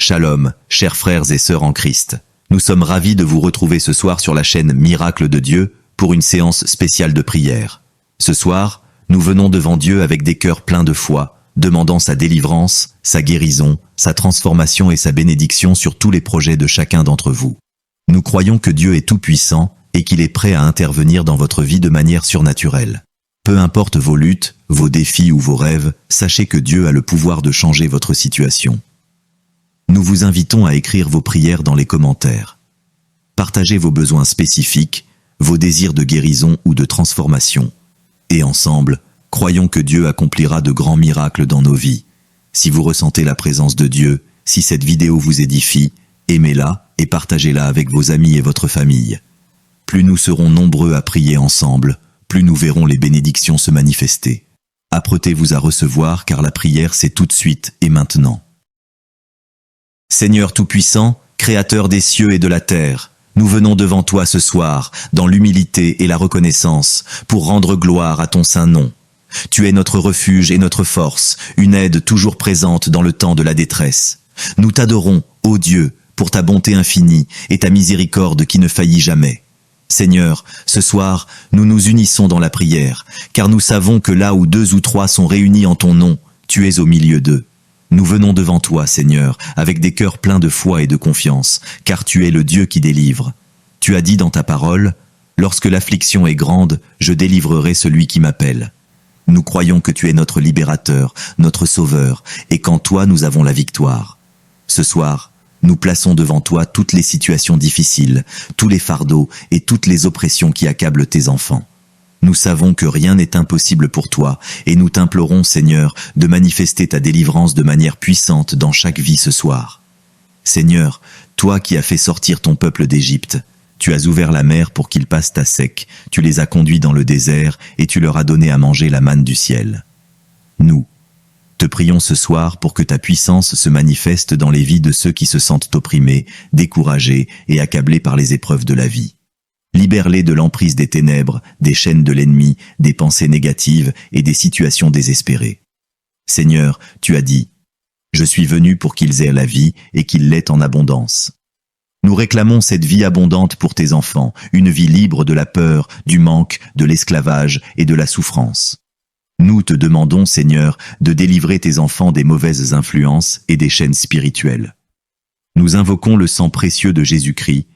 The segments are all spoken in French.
Shalom, chers frères et sœurs en Christ. Nous sommes ravis de vous retrouver ce soir sur la chaîne Miracle de Dieu pour une séance spéciale de prière. Ce soir, nous venons devant Dieu avec des cœurs pleins de foi, demandant sa délivrance, sa guérison, sa transformation et sa bénédiction sur tous les projets de chacun d'entre vous. Nous croyons que Dieu est tout-puissant et qu'il est prêt à intervenir dans votre vie de manière surnaturelle. Peu importe vos luttes, vos défis ou vos rêves, sachez que Dieu a le pouvoir de changer votre situation. Nous vous invitons à écrire vos prières dans les commentaires. Partagez vos besoins spécifiques, vos désirs de guérison ou de transformation. Et ensemble, croyons que Dieu accomplira de grands miracles dans nos vies. Si vous ressentez la présence de Dieu, si cette vidéo vous édifie, aimez-la et partagez-la avec vos amis et votre famille. Plus nous serons nombreux à prier ensemble, plus nous verrons les bénédictions se manifester. Apprêtez-vous à recevoir car la prière c'est tout de suite et maintenant. Seigneur Tout-Puissant, Créateur des cieux et de la terre, nous venons devant toi ce soir, dans l'humilité et la reconnaissance, pour rendre gloire à ton saint nom. Tu es notre refuge et notre force, une aide toujours présente dans le temps de la détresse. Nous t'adorons, ô Dieu, pour ta bonté infinie et ta miséricorde qui ne faillit jamais. Seigneur, ce soir, nous nous unissons dans la prière, car nous savons que là où 2 ou 3 sont réunis en ton nom, tu es au milieu d'eux. Nous venons devant toi, Seigneur, avec des cœurs pleins de foi et de confiance, car tu es le Dieu qui délivre. Tu as dit dans ta parole, « Lorsque l'affliction est grande, je délivrerai celui qui m'appelle. » Nous croyons que tu es notre libérateur, notre sauveur, et qu'en toi nous avons la victoire. Ce soir, nous plaçons devant toi toutes les situations difficiles, tous les fardeaux et toutes les oppressions qui accablent tes enfants. Nous savons que rien n'est impossible pour toi, et nous t'implorons, Seigneur, de manifester ta délivrance de manière puissante dans chaque vie ce soir. Seigneur, toi qui as fait sortir ton peuple d'Égypte, tu as ouvert la mer pour qu'ils passent à sec, tu les as conduits dans le désert, et tu leur as donné à manger la manne du ciel. Nous te prions ce soir pour que ta puissance se manifeste dans les vies de ceux qui se sentent opprimés, découragés et accablés par les épreuves de la vie. Libère-les de l'emprise des ténèbres, des chaînes de l'ennemi, des pensées négatives et des situations désespérées. Seigneur, tu as dit, « Je suis venu pour qu'ils aient la vie et qu'ils l'aient en abondance. » Nous réclamons cette vie abondante pour tes enfants, une vie libre de la peur, du manque, de l'esclavage et de la souffrance. Nous te demandons, Seigneur, de délivrer tes enfants des mauvaises influences et des chaînes spirituelles. Nous invoquons le sang précieux de Jésus-Christ,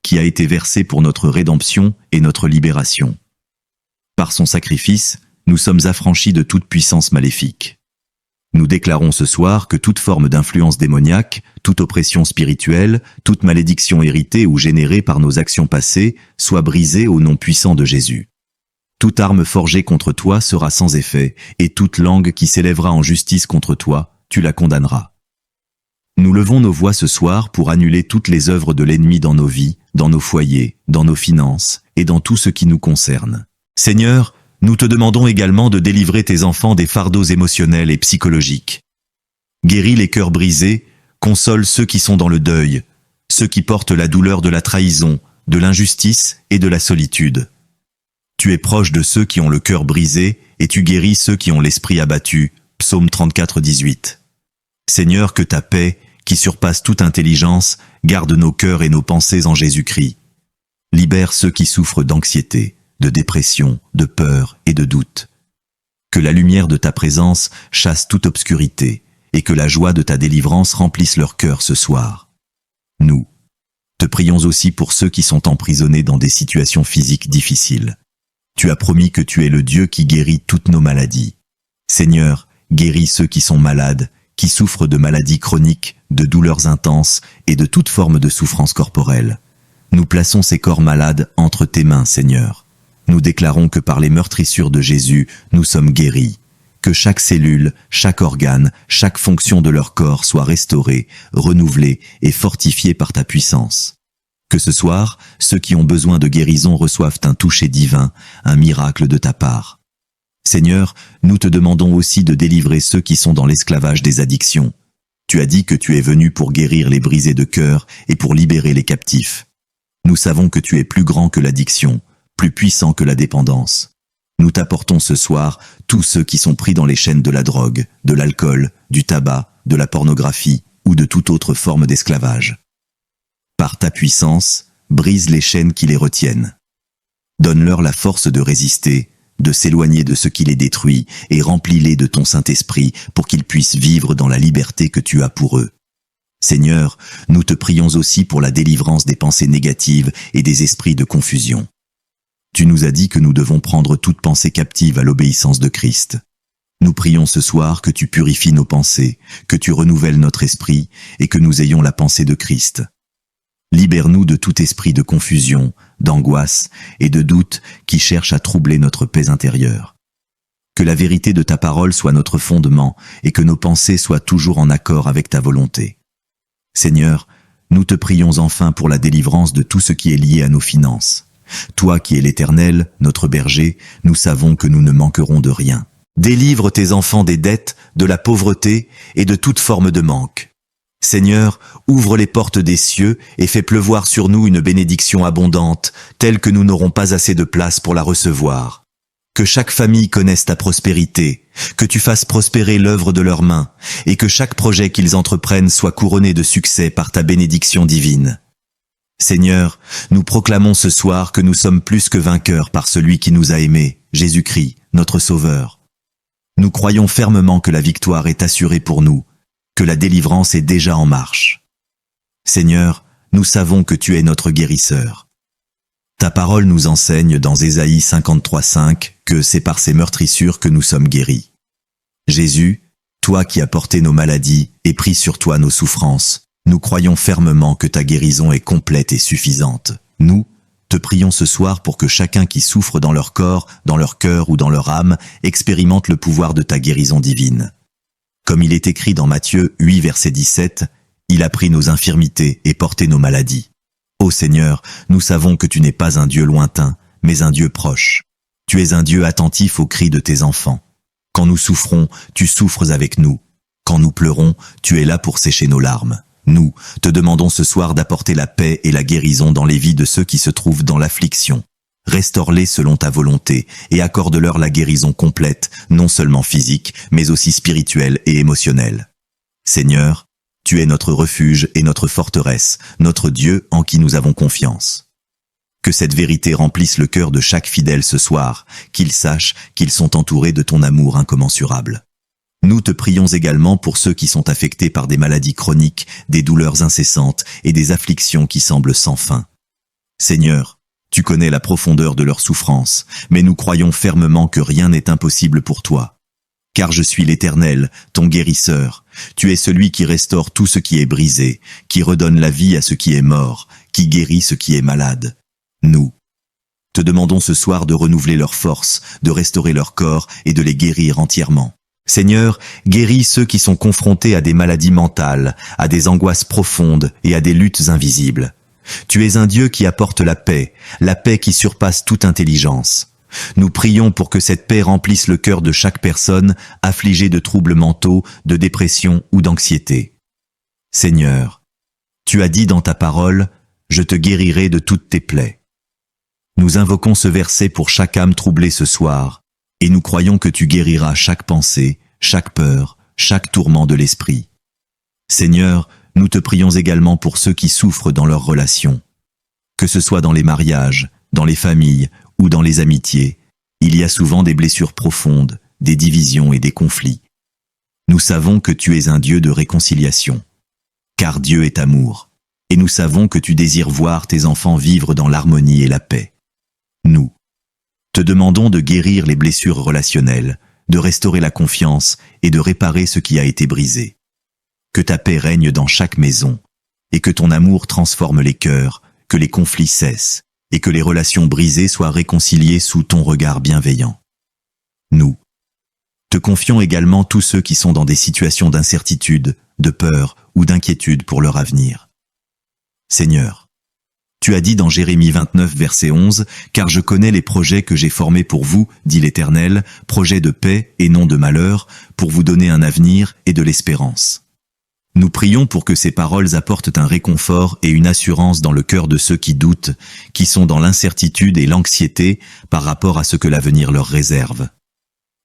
qui a été versé pour notre rédemption et notre libération. Par son sacrifice, nous sommes affranchis de toute puissance maléfique. Nous déclarons ce soir que toute forme d'influence démoniaque, toute oppression spirituelle, toute malédiction héritée ou générée par nos actions passées soit brisée au nom puissant de Jésus. Toute arme forgée contre toi sera sans effet, et toute langue qui s'élèvera en justice contre toi, tu la condamneras. Nous levons nos voix ce soir pour annuler toutes les œuvres de l'ennemi dans nos vies, dans nos foyers, dans nos finances et dans tout ce qui nous concerne. Seigneur, nous te demandons également de délivrer tes enfants des fardeaux émotionnels et psychologiques. Guéris les cœurs brisés, console ceux qui sont dans le deuil, ceux qui portent la douleur de la trahison, de l'injustice et de la solitude. Tu es proche de ceux qui ont le cœur brisé et tu guéris ceux qui ont l'esprit abattu. Psaume 34, 18. Seigneur, que ta paix, qui surpasse toute intelligence, garde nos cœurs et nos pensées en Jésus-Christ. Libère ceux qui souffrent d'anxiété, de dépression, de peur et de doute. Que la lumière de ta présence chasse toute obscurité et que la joie de ta délivrance remplisse leur cœur ce soir. Nous te prions aussi pour ceux qui sont emprisonnés dans des situations physiques difficiles. Tu as promis que tu es le Dieu qui guérit toutes nos maladies. Seigneur, guéris ceux qui sont malades, qui souffrent de maladies chroniques, de douleurs intenses et de toute forme de souffrance corporelle. Nous plaçons ces corps malades entre tes mains, Seigneur. Nous déclarons que par les meurtrissures de Jésus, nous sommes guéris. Que chaque cellule, chaque organe, chaque fonction de leur corps soit restaurée, renouvelée et fortifiée par ta puissance. Que ce soir, ceux qui ont besoin de guérison reçoivent un toucher divin, un miracle de ta part. Seigneur, nous te demandons aussi de délivrer ceux qui sont dans l'esclavage des addictions. Tu as dit que tu es venu pour guérir les brisés de cœur et pour libérer les captifs. Nous savons que tu es plus grand que l'addiction, plus puissant que la dépendance. Nous t'apportons ce soir tous ceux qui sont pris dans les chaînes de la drogue, de l'alcool, du tabac, de la pornographie, ou de toute autre forme d'esclavage. Par ta puissance, brise les chaînes qui les retiennent. Donne-leur la force de résister, de s'éloigner de ce qui les détruit, et remplis-les de ton Saint-Esprit pour qu'ils puissent vivre dans la liberté que tu as pour eux. Seigneur, nous te prions aussi pour la délivrance des pensées négatives et des esprits de confusion. Tu nous as dit que nous devons prendre toute pensée captive à l'obéissance de Christ. Nous prions ce soir que tu purifies nos pensées, que tu renouvelles notre esprit et que nous ayons la pensée de Christ. Libère-nous de tout esprit de confusion, d'angoisse et de doute qui cherche à troubler notre paix intérieure. Que la vérité de ta parole soit notre fondement et que nos pensées soient toujours en accord avec ta volonté. Seigneur, nous te prions enfin pour la délivrance de tout ce qui est lié à nos finances. Toi qui es l'Éternel, notre berger, nous savons que nous ne manquerons de rien. Délivre tes enfants des dettes, de la pauvreté et de toute forme de manque. Seigneur, ouvre les portes des cieux et fais pleuvoir sur nous une bénédiction abondante, telle que nous n'aurons pas assez de place pour la recevoir. Que chaque famille connaisse ta prospérité, que tu fasses prospérer l'œuvre de leurs mains, et que chaque projet qu'ils entreprennent soit couronné de succès par ta bénédiction divine. Seigneur, nous proclamons ce soir que nous sommes plus que vainqueurs par celui qui nous a aimés, Jésus-Christ, notre Sauveur. Nous croyons fermement que la victoire est assurée pour nous, que la délivrance est déjà en marche. Seigneur, nous savons que tu es notre guérisseur. Ta parole nous enseigne dans Ésaïe 53:5 que c'est par ces meurtrissures que nous sommes guéris. Jésus, toi qui as porté nos maladies et pris sur toi nos souffrances, nous croyons fermement que ta guérison est complète et suffisante. Nous te prions ce soir pour que chacun qui souffre dans leur corps, dans leur cœur ou dans leur âme expérimente le pouvoir de ta guérison divine. Comme il est écrit dans Matthieu 8, verset 17, « Il a pris nos infirmités et porté nos maladies. » Ô Seigneur, nous savons que tu n'es pas un Dieu lointain, mais un Dieu proche. Tu es un Dieu attentif aux cris de tes enfants. Quand nous souffrons, tu souffres avec nous. Quand nous pleurons, tu es là pour sécher nos larmes. Nous te demandons ce soir d'apporter la paix et la guérison dans les vies de ceux qui se trouvent dans l'affliction. Restaure-les selon ta volonté et accorde-leur la guérison complète, non seulement physique, mais aussi spirituelle et émotionnelle. Seigneur, tu es notre refuge et notre forteresse, notre Dieu en qui nous avons confiance. Que cette vérité remplisse le cœur de chaque fidèle ce soir, qu'ils sachent qu'ils sont entourés de ton amour incommensurable. Nous te prions également pour ceux qui sont affectés par des maladies chroniques, des douleurs incessantes et des afflictions qui semblent sans fin. Seigneur, tu connais la profondeur de leur souffrance, mais nous croyons fermement que rien n'est impossible pour toi. Car je suis l'Éternel, ton guérisseur. Tu es celui qui restaure tout ce qui est brisé, qui redonne la vie à ce qui est mort, qui guérit ce qui est malade. Nous te demandons ce soir de renouveler leurs forces, de restaurer leur corps et de les guérir entièrement. Seigneur, guéris ceux qui sont confrontés à des maladies mentales, à des angoisses profondes et à des luttes invisibles. Tu es un Dieu qui apporte la paix qui surpasse toute intelligence. Nous prions pour que cette paix remplisse le cœur de chaque personne affligée de troubles mentaux, de dépression ou d'anxiété. Seigneur, tu as dit dans ta parole, « Je te guérirai de toutes tes plaies ». Nous invoquons ce verset pour chaque âme troublée ce soir, et nous croyons que tu guériras chaque pensée, chaque peur, chaque tourment de l'esprit. Seigneur, nous te prions également pour ceux qui souffrent dans leurs relations. Que ce soit dans les mariages, dans les familles ou dans les amitiés, il y a souvent des blessures profondes, des divisions et des conflits. Nous savons que tu es un Dieu de réconciliation, car Dieu est amour, et nous savons que tu désires voir tes enfants vivre dans l'harmonie et la paix. Nous te demandons de guérir les blessures relationnelles, de restaurer la confiance et de réparer ce qui a été brisé. Que ta paix règne dans chaque maison, et que ton amour transforme les cœurs, que les conflits cessent, et que les relations brisées soient réconciliées sous ton regard bienveillant. Nous te confions également tous ceux qui sont dans des situations d'incertitude, de peur ou d'inquiétude pour leur avenir. Seigneur, tu as dit dans Jérémie 29, verset 11, « Car je connais les projets que j'ai formés pour vous, dit l'Éternel, projets de paix et non de malheur, pour vous donner un avenir et de l'espérance. » Nous prions pour que ces paroles apportent un réconfort et une assurance dans le cœur de ceux qui doutent, qui sont dans l'incertitude et l'anxiété par rapport à ce que l'avenir leur réserve.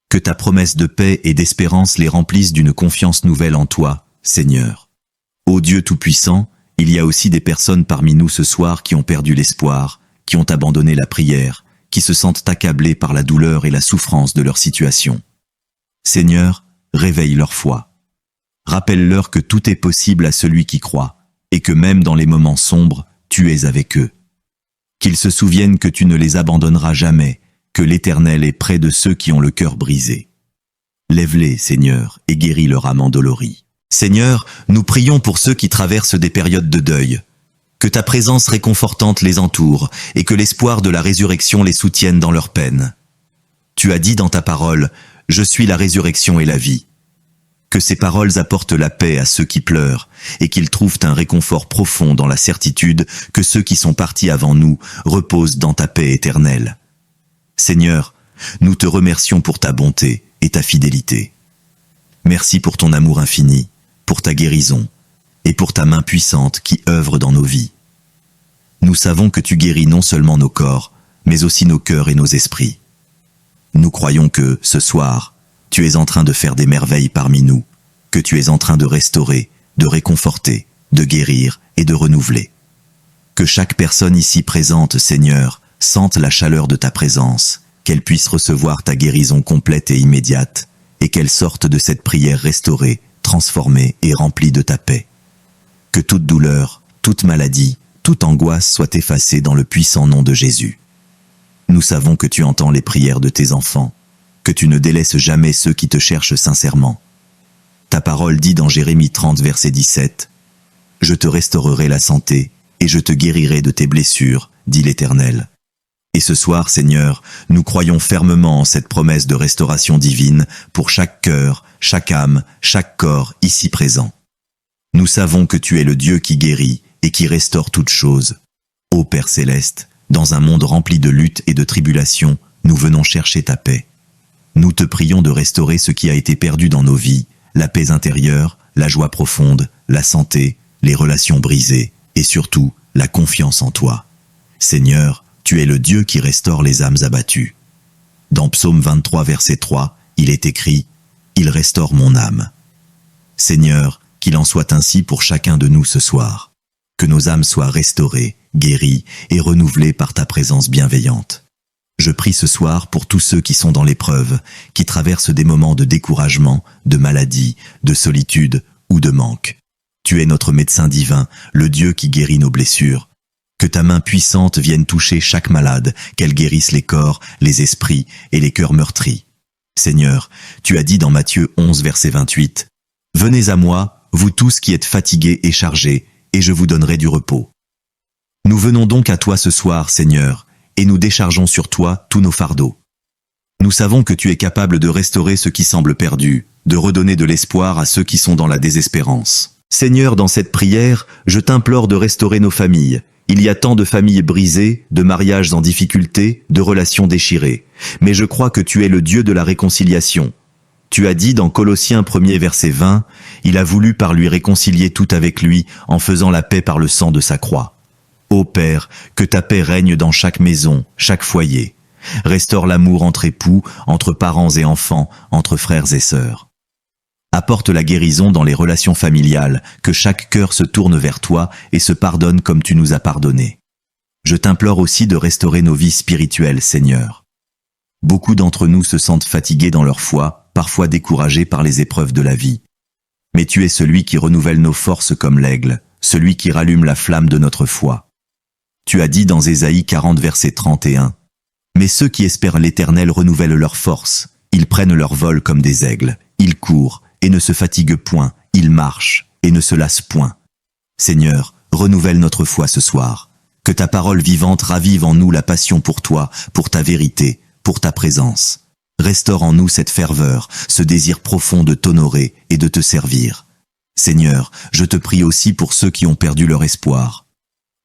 Que ta promesse de paix et d'espérance les remplisse d'une confiance nouvelle en toi, Seigneur. Ô Dieu Tout-Puissant, il y a aussi des personnes parmi nous ce soir qui ont perdu l'espoir, qui ont abandonné la prière, qui se sentent accablés par la douleur et la souffrance de leur situation. Seigneur, réveille leur foi. Rappelle-leur que tout est possible à celui qui croit, et que même dans les moments sombres, tu es avec eux. Qu'ils se souviennent que tu ne les abandonneras jamais, que l'Éternel est près de ceux qui ont le cœur brisé. Lève-les, Seigneur, et guéris leur âme endolorie. Seigneur, nous prions pour ceux qui traversent des périodes de deuil. Que ta présence réconfortante les entoure, et que l'espoir de la résurrection les soutienne dans leur peine. Tu as dit dans ta parole, « Je suis la résurrection et la vie ». Que ces paroles apportent la paix à ceux qui pleurent, et qu'ils trouvent un réconfort profond dans la certitude que ceux qui sont partis avant nous reposent dans ta paix éternelle. Seigneur, nous te remercions pour ta bonté et ta fidélité. Merci pour ton amour infini, pour ta guérison, et pour ta main puissante qui œuvre dans nos vies. Nous savons que tu guéris non seulement nos corps, mais aussi nos cœurs et nos esprits. Nous croyons que, ce soir, tu es en train de faire des merveilles parmi nous, que tu es en train de restaurer, de réconforter, de guérir et de renouveler. Que chaque personne ici présente, Seigneur, sente la chaleur de ta présence, qu'elle puisse recevoir ta guérison complète et immédiate, et qu'elle sorte de cette prière restaurée, transformée et remplie de ta paix. Que toute douleur, toute maladie, toute angoisse soit effacée dans le puissant nom de Jésus. Nous savons que tu entends les prières de tes enfants, que tu ne délaisses jamais ceux qui te cherchent sincèrement. Ta parole dit dans Jérémie 30, verset 17, « Je te restaurerai la santé, et je te guérirai de tes blessures, dit l'Éternel. » Et ce soir, Seigneur, nous croyons fermement en cette promesse de restauration divine pour chaque cœur, chaque âme, chaque corps ici présent. Nous savons que tu es le Dieu qui guérit et qui restaure toutes choses. Ô Père céleste, dans un monde rempli de luttes et de tribulations, nous venons chercher ta paix. Nous te prions de restaurer ce qui a été perdu dans nos vies, la paix intérieure, la joie profonde, la santé, les relations brisées et surtout la confiance en toi. Seigneur, tu es le Dieu qui restaure les âmes abattues. Dans Psaume 23, verset 3, il est écrit « Il restaure mon âme ». Seigneur, qu'il en soit ainsi pour chacun de nous ce soir. Que nos âmes soient restaurées, guéries et renouvelées par ta présence bienveillante. Je prie ce soir pour tous ceux qui sont dans l'épreuve, qui traversent des moments de découragement, de maladie, de solitude ou de manque. Tu es notre médecin divin, le Dieu qui guérit nos blessures. Que ta main puissante vienne toucher chaque malade, qu'elle guérisse les corps, les esprits et les cœurs meurtris. Seigneur, tu as dit dans Matthieu 11, verset 28, « Venez à moi, vous tous qui êtes fatigués et chargés, et je vous donnerai du repos. » Nous venons donc à toi ce soir, Seigneur, et nous déchargeons sur toi tous nos fardeaux. Nous savons que tu es capable de restaurer ce qui semble perdu, de redonner de l'espoir à ceux qui sont dans la désespérance. Seigneur, dans cette prière, je t'implore de restaurer nos familles. Il y a tant de familles brisées, de mariages en difficulté, de relations déchirées. Mais je crois que tu es le Dieu de la réconciliation. Tu as dit dans Colossiens 1er verset 20, « Il a voulu par lui réconcilier tout avec lui en faisant la paix par le sang de sa croix. » Ô Père, que ta paix règne dans chaque maison, chaque foyer. Restaure l'amour entre époux, entre parents et enfants, entre frères et sœurs. Apporte la guérison dans les relations familiales, que chaque cœur se tourne vers toi et se pardonne comme tu nous as pardonné. Je t'implore aussi de restaurer nos vies spirituelles, Seigneur. Beaucoup d'entre nous se sentent fatigués dans leur foi, parfois découragés par les épreuves de la vie. Mais tu es celui qui renouvelle nos forces comme l'aigle, celui qui rallume la flamme de notre foi. Tu as dit dans Ésaïe 40, verset 31, « Mais ceux qui espèrent l'Éternel renouvellent leurs forces, ils prennent leur vol comme des aigles, ils courent et ne se fatiguent point, ils marchent et ne se lassent point. » Seigneur, renouvelle notre foi ce soir. Que ta parole vivante ravive en nous la passion pour toi, pour ta vérité, pour ta présence. Restaure en nous cette ferveur, ce désir profond de t'honorer et de te servir. Seigneur, je te prie aussi pour ceux qui ont perdu leur espoir.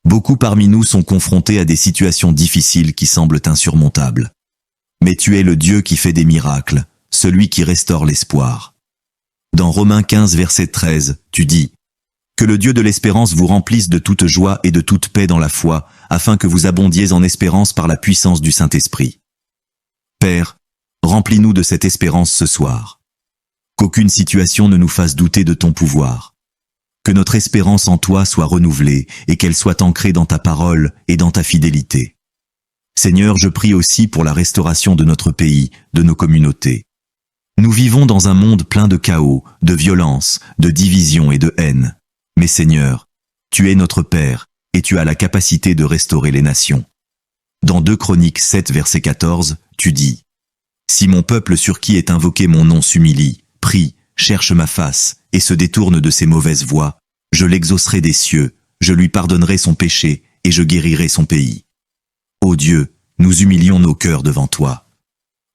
Beaucoup parmi nous sont confrontés à des situations difficiles qui semblent insurmontables. Mais tu es le Dieu qui fait des miracles, celui qui restaure l'espoir. Dans Romains 15, verset 13, tu dis « Que le Dieu de l'espérance vous remplisse de toute joie et de toute paix dans la foi, afin que vous abondiez en espérance par la puissance du Saint-Esprit. » Père, remplis-nous de cette espérance ce soir. Qu'aucune situation ne nous fasse douter de ton pouvoir. Que notre espérance en toi soit renouvelée et qu'elle soit ancrée dans ta parole et dans ta fidélité. Seigneur, je prie aussi pour la restauration de notre pays, de nos communautés. Nous vivons dans un monde plein de chaos, de violence, de division et de haine. Mais Seigneur, tu es notre Père et tu as la capacité de restaurer les nations. Dans 2 Chroniques 7 verset 14, tu dis « Si mon peuple sur qui est invoqué mon nom s'humilie, prie, cherche ma face et se détourne de ses mauvaises voies, je l'exaucerai des cieux, je lui pardonnerai son péché et je guérirai son pays. » Ô Dieu, nous humilions nos cœurs devant toi.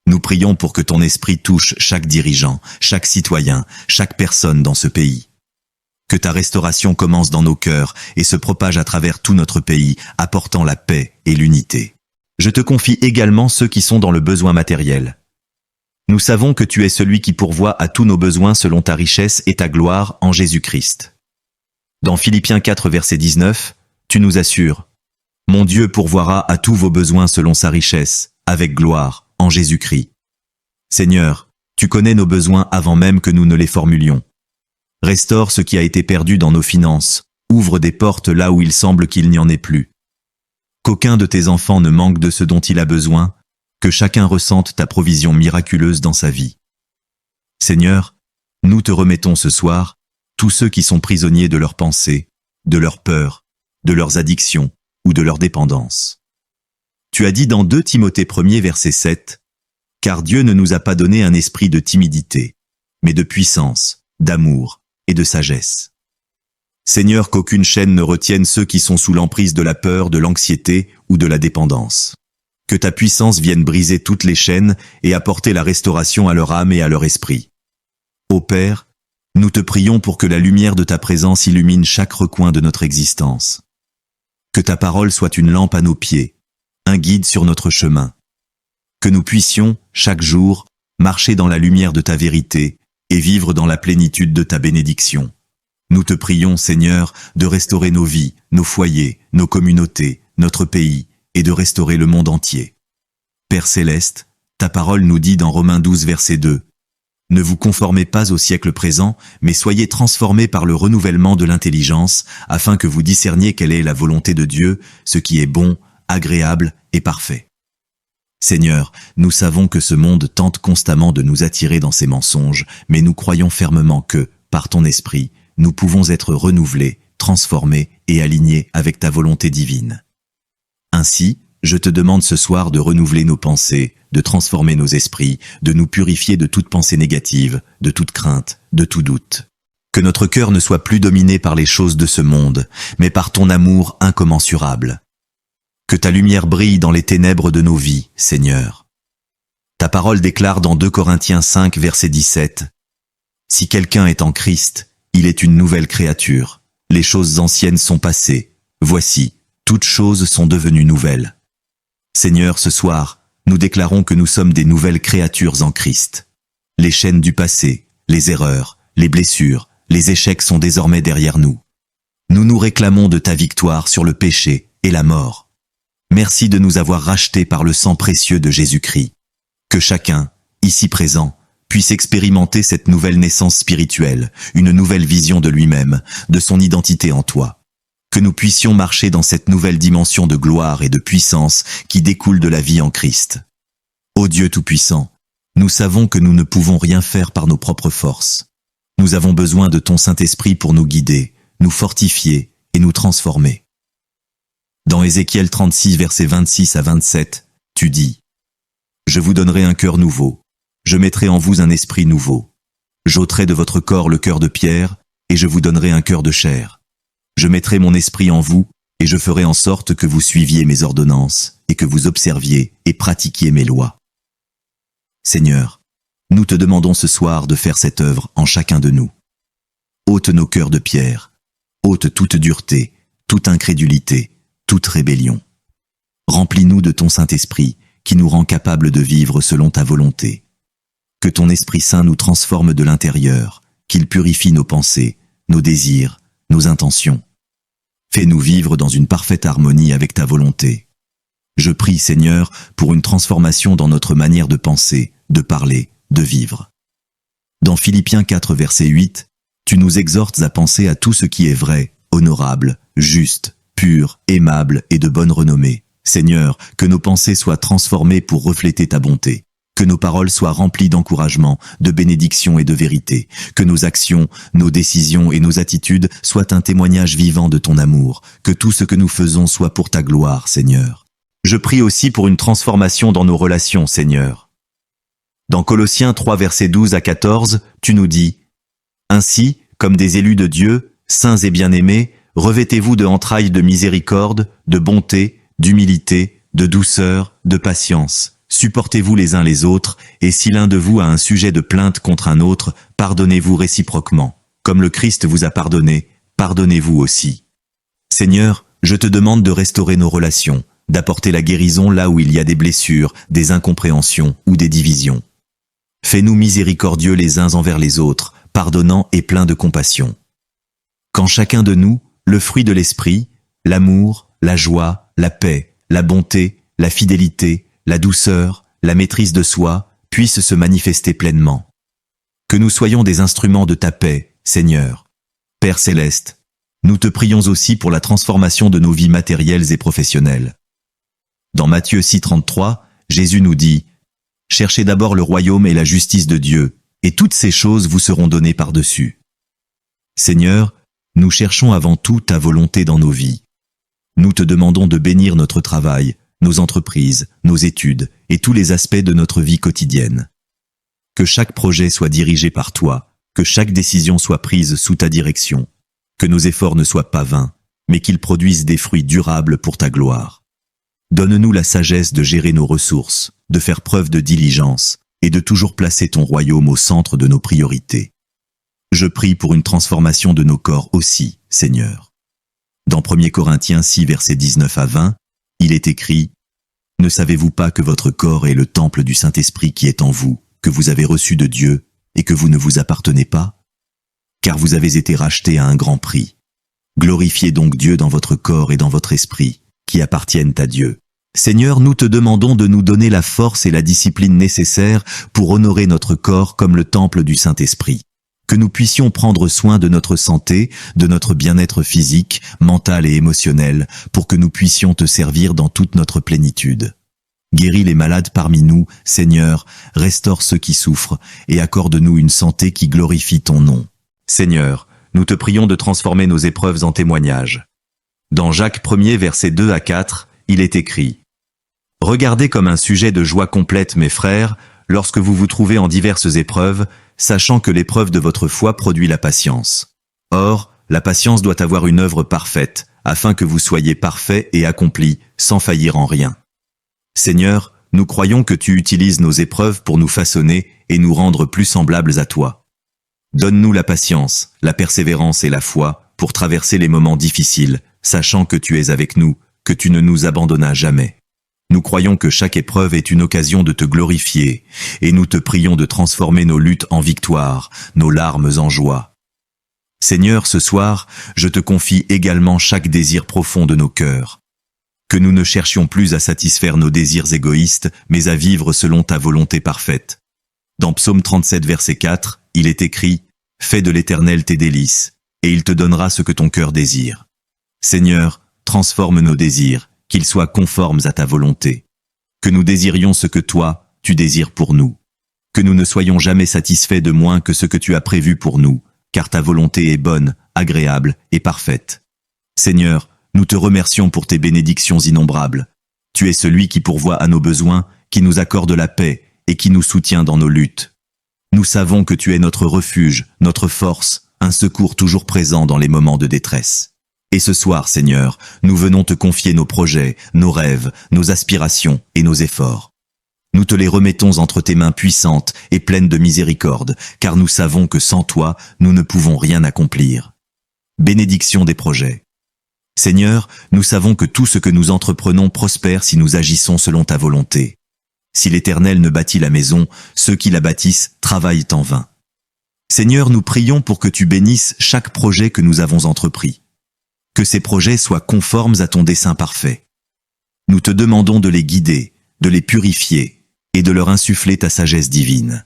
Nous prions pour que ton esprit touche chaque dirigeant, chaque citoyen, chaque personne dans ce pays. Que ta restauration commence dans nos cœurs et se propage à travers tout notre pays, apportant la paix et l'unité. Je te confie également ceux qui sont dans le besoin matériel. Nous savons que tu es celui qui pourvoit à tous nos besoins selon ta richesse et ta gloire en Jésus-Christ. Dans Philippiens 4 verset 19, tu nous assures « Mon Dieu pourvoira à tous vos besoins selon sa richesse, avec gloire, en Jésus-Christ. » Seigneur, tu connais nos besoins avant même que nous ne les formulions. Restaure ce qui a été perdu dans nos finances, ouvre des portes là où il semble qu'il n'y en ait plus. Qu'aucun de tes enfants ne manque de ce dont il a besoin, que chacun ressente ta provision miraculeuse dans sa vie. Seigneur, nous te remettons ce soir tous ceux qui sont prisonniers de leurs pensées, de leurs peurs, de leurs addictions ou de leur dépendance. Tu as dit dans 2 Timothée 1 verset 7, « Car Dieu ne nous a pas donné un esprit de timidité, mais de puissance, d'amour et de sagesse. » Seigneur, qu'aucune chaîne ne retienne ceux qui sont sous l'emprise de la peur, de l'anxiété ou de la dépendance. Que ta puissance vienne briser toutes les chaînes et apporter la restauration à leur âme et à leur esprit. Ô Père, nous te prions pour que la lumière de ta présence illumine chaque recoin de notre existence. Que ta parole soit une lampe à nos pieds, un guide sur notre chemin. Que nous puissions, chaque jour, marcher dans la lumière de ta vérité et vivre dans la plénitude de ta bénédiction. Nous te prions, Seigneur, de restaurer nos vies, nos foyers, nos communautés, notre pays, et de restaurer le monde entier. Père céleste, ta parole nous dit dans Romains 12 verset 2, « Ne vous conformez pas au siècle présent, mais soyez transformés par le renouvellement de l'intelligence, afin que vous discerniez quelle est la volonté de Dieu, ce qui est bon, agréable et parfait. » Seigneur, nous savons que ce monde tente constamment de nous attirer dans ses mensonges, mais nous croyons fermement que, par ton esprit, nous pouvons être renouvelés, transformés et alignés avec ta volonté divine. Ainsi, je te demande ce soir de renouveler nos pensées, de transformer nos esprits, de nous purifier de toute pensée négative, de toute crainte, de tout doute. Que notre cœur ne soit plus dominé par les choses de ce monde, mais par ton amour incommensurable. Que ta lumière brille dans les ténèbres de nos vies, Seigneur. Ta parole déclare dans 2 Corinthiens 5, verset 17, « Si quelqu'un est en Christ, il est une nouvelle créature. Les choses anciennes sont passées. Voici, toutes choses sont devenues nouvelles. » Seigneur, ce soir, nous déclarons que nous sommes des nouvelles créatures en Christ. Les chaînes du passé, les erreurs, les blessures, les échecs sont désormais derrière nous. Nous nous réclamons de ta victoire sur le péché et la mort. Merci de nous avoir rachetés par le sang précieux de Jésus-Christ. Que chacun, ici présent, puisse expérimenter cette nouvelle naissance spirituelle, une nouvelle vision de lui-même, de son identité en toi. Que nous puissions marcher dans cette nouvelle dimension de gloire et de puissance qui découle de la vie en Christ. Ô Dieu Tout-Puissant, nous savons que nous ne pouvons rien faire par nos propres forces. Nous avons besoin de ton Saint-Esprit pour nous guider, nous fortifier et nous transformer. Dans Ézéchiel 36, versets 26 à 27, tu dis « Je vous donnerai un cœur nouveau, je mettrai en vous un esprit nouveau. J'ôterai de votre corps le cœur de pierre, et je vous donnerai un cœur de chair. Je mettrai mon esprit en vous, et je ferai en sorte que vous suiviez mes ordonnances, et que vous observiez et pratiquiez mes lois. » Seigneur, nous te demandons ce soir de faire cette œuvre en chacun de nous. Ôte nos cœurs de pierre, ôte toute dureté, toute incrédulité, toute rébellion. Remplis-nous de ton Saint-Esprit, qui nous rend capables de vivre selon ta volonté. Que ton Esprit Saint nous transforme de l'intérieur, qu'il purifie nos pensées, nos désirs, nos intentions. Fais-nous vivre dans une parfaite harmonie avec ta volonté. Je prie, Seigneur, pour une transformation dans notre manière de penser, de parler, de vivre. Dans Philippiens 4, verset 8, tu nous exhortes à penser à tout ce qui est vrai, honorable, juste, pur, aimable et de bonne renommée. Seigneur, que nos pensées soient transformées pour refléter ta bonté. Que nos paroles soient remplies d'encouragement, de bénédiction et de vérité. Que nos actions, nos décisions et nos attitudes soient un témoignage vivant de ton amour. Que tout ce que nous faisons soit pour ta gloire, Seigneur. Je prie aussi pour une transformation dans nos relations, Seigneur. Dans Colossiens 3, versets 12 à 14, tu nous dis « Ainsi, comme des élus de Dieu, saints et bien-aimés, revêtez-vous de entrailles de miséricorde, de bonté, d'humilité, de douceur, de patience. Supportez-vous les uns les autres, et si l'un de vous a un sujet de plainte contre un autre, pardonnez-vous réciproquement. Comme le Christ vous a pardonné, pardonnez-vous aussi. Seigneur, je te demande de restaurer nos relations, d'apporter la guérison là où il y a des blessures, des incompréhensions ou des divisions. Fais-nous miséricordieux les uns envers les autres, pardonnants et pleins de compassion. Quand chacun de nous, le fruit de l'esprit, l'amour, la joie, la paix, la bonté, la fidélité, la douceur, la maîtrise de soi, puisse se manifester pleinement. Que nous soyons des instruments de ta paix, Seigneur. Père céleste, nous te prions aussi pour la transformation de nos vies matérielles et professionnelles. Dans Matthieu 6,33, Jésus nous dit « Cherchez d'abord le royaume et la justice de Dieu, et toutes ces choses vous seront données par-dessus. » Seigneur, nous cherchons avant tout ta volonté dans nos vies. Nous te demandons de bénir notre travail, nos entreprises, nos études et tous les aspects de notre vie quotidienne. Que chaque projet soit dirigé par toi, que chaque décision soit prise sous ta direction, que nos efforts ne soient pas vains, mais qu'ils produisent des fruits durables pour ta gloire. Donne-nous la sagesse de gérer nos ressources, de faire preuve de diligence et de toujours placer ton royaume au centre de nos priorités. Je prie pour une transformation de nos corps aussi, Seigneur. Dans 1 Corinthiens 6, versets 19 à 20, il est écrit « Ne savez-vous pas que votre corps est le temple du Saint-Esprit qui est en vous, que vous avez reçu de Dieu, et que vous ne vous appartenez pas? Car vous avez été rachetés à un grand prix. Glorifiez donc Dieu dans votre corps et dans votre esprit, qui appartiennent à Dieu. Seigneur, nous te demandons de nous donner la force et la discipline nécessaires pour honorer notre corps comme le temple du Saint-Esprit. Que nous puissions prendre soin de notre santé, de notre bien-être physique, mental et émotionnel, pour que nous puissions te servir dans toute notre plénitude. Guéris les malades parmi nous, Seigneur, restaure ceux qui souffrent, et accorde-nous une santé qui glorifie ton nom. Seigneur, nous te prions de transformer nos épreuves en témoignages. Dans Jacques 1, versets 2 à 4, il est écrit « Regardez comme un sujet de joie complète, mes frères, lorsque vous vous trouvez en diverses épreuves, sachant que l'épreuve de votre foi produit la patience. Or, la patience doit avoir une œuvre parfaite, afin que vous soyez parfaits et accomplis, sans faillir en rien. Seigneur, nous croyons que tu utilises nos épreuves pour nous façonner et nous rendre plus semblables à toi. Donne-nous la patience, la persévérance et la foi pour traverser les moments difficiles, sachant que tu es avec nous, que tu ne nous abandonnas jamais. Nous croyons que chaque épreuve est une occasion de te glorifier, et nous te prions de transformer nos luttes en victoire, nos larmes en joie. Seigneur, ce soir, je te confie également chaque désir profond de nos cœurs. Que nous ne cherchions plus à satisfaire nos désirs égoïstes, mais à vivre selon ta volonté parfaite. Dans Psaume 37, verset 4, il est écrit « Fais de l'Éternel tes délices, et il te donnera ce que ton cœur désire. » Seigneur, transforme nos désirs, qu'ils soient conformes à ta volonté. Que nous désirions ce que toi, tu désires pour nous. Que nous ne soyons jamais satisfaits de moins que ce que tu as prévu pour nous, car ta volonté est bonne, agréable et parfaite. Seigneur, nous te remercions pour tes bénédictions innombrables. Tu es celui qui pourvoit à nos besoins, qui nous accorde la paix et qui nous soutient dans nos luttes. Nous savons que tu es notre refuge, notre force, un secours toujours présent dans les moments de détresse. Et ce soir, Seigneur, nous venons te confier nos projets, nos rêves, nos aspirations et nos efforts. Nous te les remettons entre tes mains puissantes et pleines de miséricorde, car nous savons que sans toi, nous ne pouvons rien accomplir. Bénédiction des projets. Seigneur, nous savons que tout ce que nous entreprenons prospère si nous agissons selon ta volonté. Si l'Éternel ne bâtit la maison, ceux qui la bâtissent travaillent en vain. Seigneur, nous prions pour que tu bénisses chaque projet que nous avons entrepris. Que ces projets soient conformes à ton dessein parfait. Nous te demandons de les guider, de les purifier et de leur insuffler ta sagesse divine.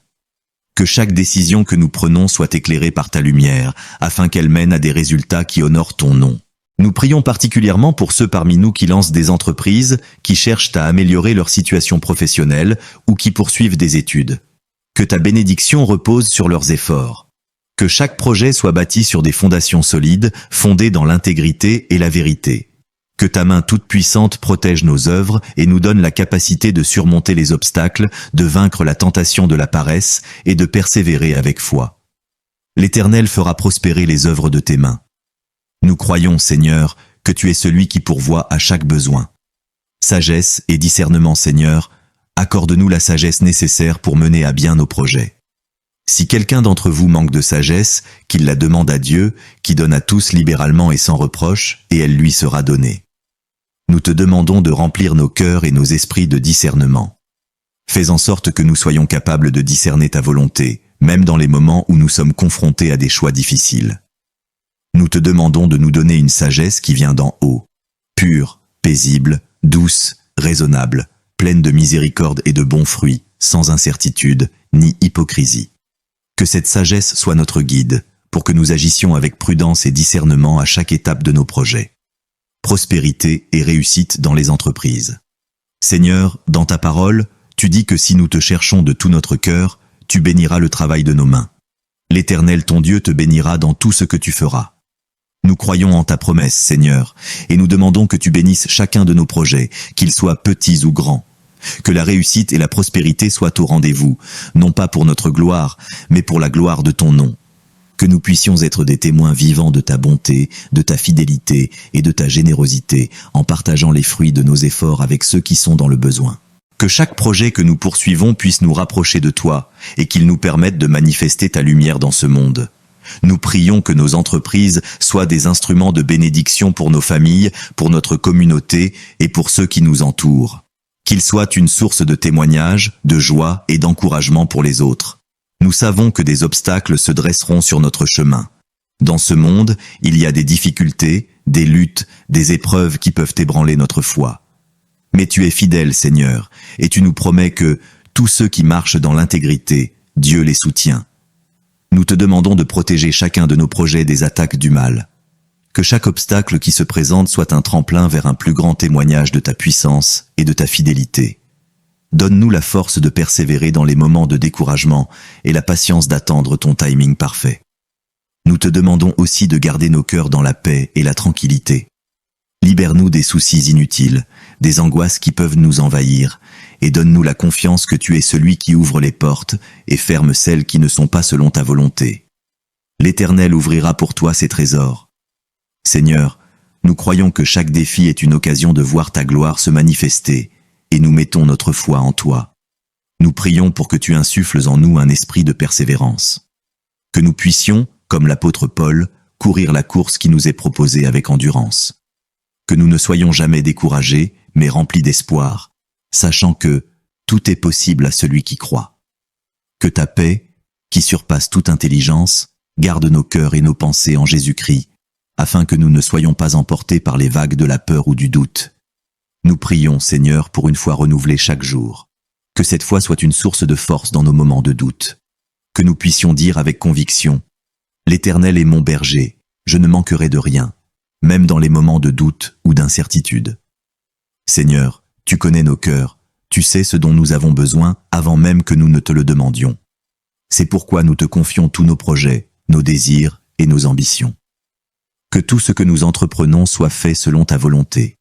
Que chaque décision que nous prenons soit éclairée par ta lumière, afin qu'elle mène à des résultats qui honorent ton nom. Nous prions particulièrement pour ceux parmi nous qui lancent des entreprises, qui cherchent à améliorer leur situation professionnelle ou qui poursuivent des études. Que ta bénédiction repose sur leurs efforts. Que chaque projet soit bâti sur des fondations solides, fondées dans l'intégrité et la vérité. Que ta main toute puissante protège nos œuvres et nous donne la capacité de surmonter les obstacles, de vaincre la tentation de la paresse et de persévérer avec foi. L'Éternel fera prospérer les œuvres de tes mains. Nous croyons, Seigneur, que tu es celui qui pourvoit à chaque besoin. Sagesse et discernement, Seigneur, accorde-nous la sagesse nécessaire pour mener à bien nos projets. Si quelqu'un d'entre vous manque de sagesse, qu'il la demande à Dieu, qui donne à tous libéralement et sans reproche, et elle lui sera donnée. Nous te demandons de remplir nos cœurs et nos esprits de discernement. Fais en sorte que nous soyons capables de discerner ta volonté, même dans les moments où nous sommes confrontés à des choix difficiles. Nous te demandons de nous donner une sagesse qui vient d'en haut, pure, paisible, douce, raisonnable, pleine de miséricorde et de bons fruits, sans incertitude ni hypocrisie. Que cette sagesse soit notre guide, pour que nous agissions avec prudence et discernement à chaque étape de nos projets. Prospérité et réussite dans les entreprises. Seigneur, dans ta parole, tu dis que si nous te cherchons de tout notre cœur, tu béniras le travail de nos mains. L'Éternel ton Dieu te bénira dans tout ce que tu feras. Nous croyons en ta promesse, Seigneur, et nous demandons que tu bénisses chacun de nos projets, qu'ils soient petits ou grands. Que la réussite et la prospérité soient au rendez-vous, non pas pour notre gloire, mais pour la gloire de ton nom. Que nous puissions être des témoins vivants de ta bonté, de ta fidélité et de ta générosité, en partageant les fruits de nos efforts avec ceux qui sont dans le besoin. Que chaque projet que nous poursuivons puisse nous rapprocher de toi, et qu'il nous permette de manifester ta lumière dans ce monde. Nous prions que nos entreprises soient des instruments de bénédiction pour nos familles, pour notre communauté et pour ceux qui nous entourent. Qu'ils soient une source de témoignage, de joie et d'encouragement pour les autres. Nous savons que des obstacles se dresseront sur notre chemin. Dans ce monde, il y a des difficultés, des luttes, des épreuves qui peuvent ébranler notre foi. Mais tu es fidèle, Seigneur, et tu nous promets que tous ceux qui marchent dans l'intégrité, Dieu les soutient. Nous te demandons de protéger chacun de nos projets des attaques du mal. Que chaque obstacle qui se présente soit un tremplin vers un plus grand témoignage de ta puissance et de ta fidélité. Donne-nous la force de persévérer dans les moments de découragement et la patience d'attendre ton timing parfait. Nous te demandons aussi de garder nos cœurs dans la paix et la tranquillité. Libère-nous des soucis inutiles, des angoisses qui peuvent nous envahir, et donne-nous la confiance que tu es celui qui ouvre les portes et ferme celles qui ne sont pas selon ta volonté. L'Éternel ouvrira pour toi ses trésors. Seigneur, nous croyons que chaque défi est une occasion de voir ta gloire se manifester, et nous mettons notre foi en toi. Nous prions pour que tu insuffles en nous un esprit de persévérance. Que nous puissions, comme l'apôtre Paul, courir la course qui nous est proposée avec endurance. Que nous ne soyons jamais découragés, mais remplis d'espoir, sachant que tout est possible à celui qui croit. Que ta paix, qui surpasse toute intelligence, garde nos cœurs et nos pensées en Jésus-Christ, afin que nous ne soyons pas emportés par les vagues de la peur ou du doute. Nous prions, Seigneur, pour une foi renouvelée chaque jour. Que cette foi soit une source de force dans nos moments de doute. Que nous puissions dire avec conviction, « L'Éternel est mon berger, je ne manquerai de rien, même dans les moments de doute ou d'incertitude. » Seigneur, tu connais nos cœurs, tu sais ce dont nous avons besoin avant même que nous ne te le demandions. C'est pourquoi nous te confions tous nos projets, nos désirs et nos ambitions. Que tout ce que nous entreprenons soit fait selon ta volonté.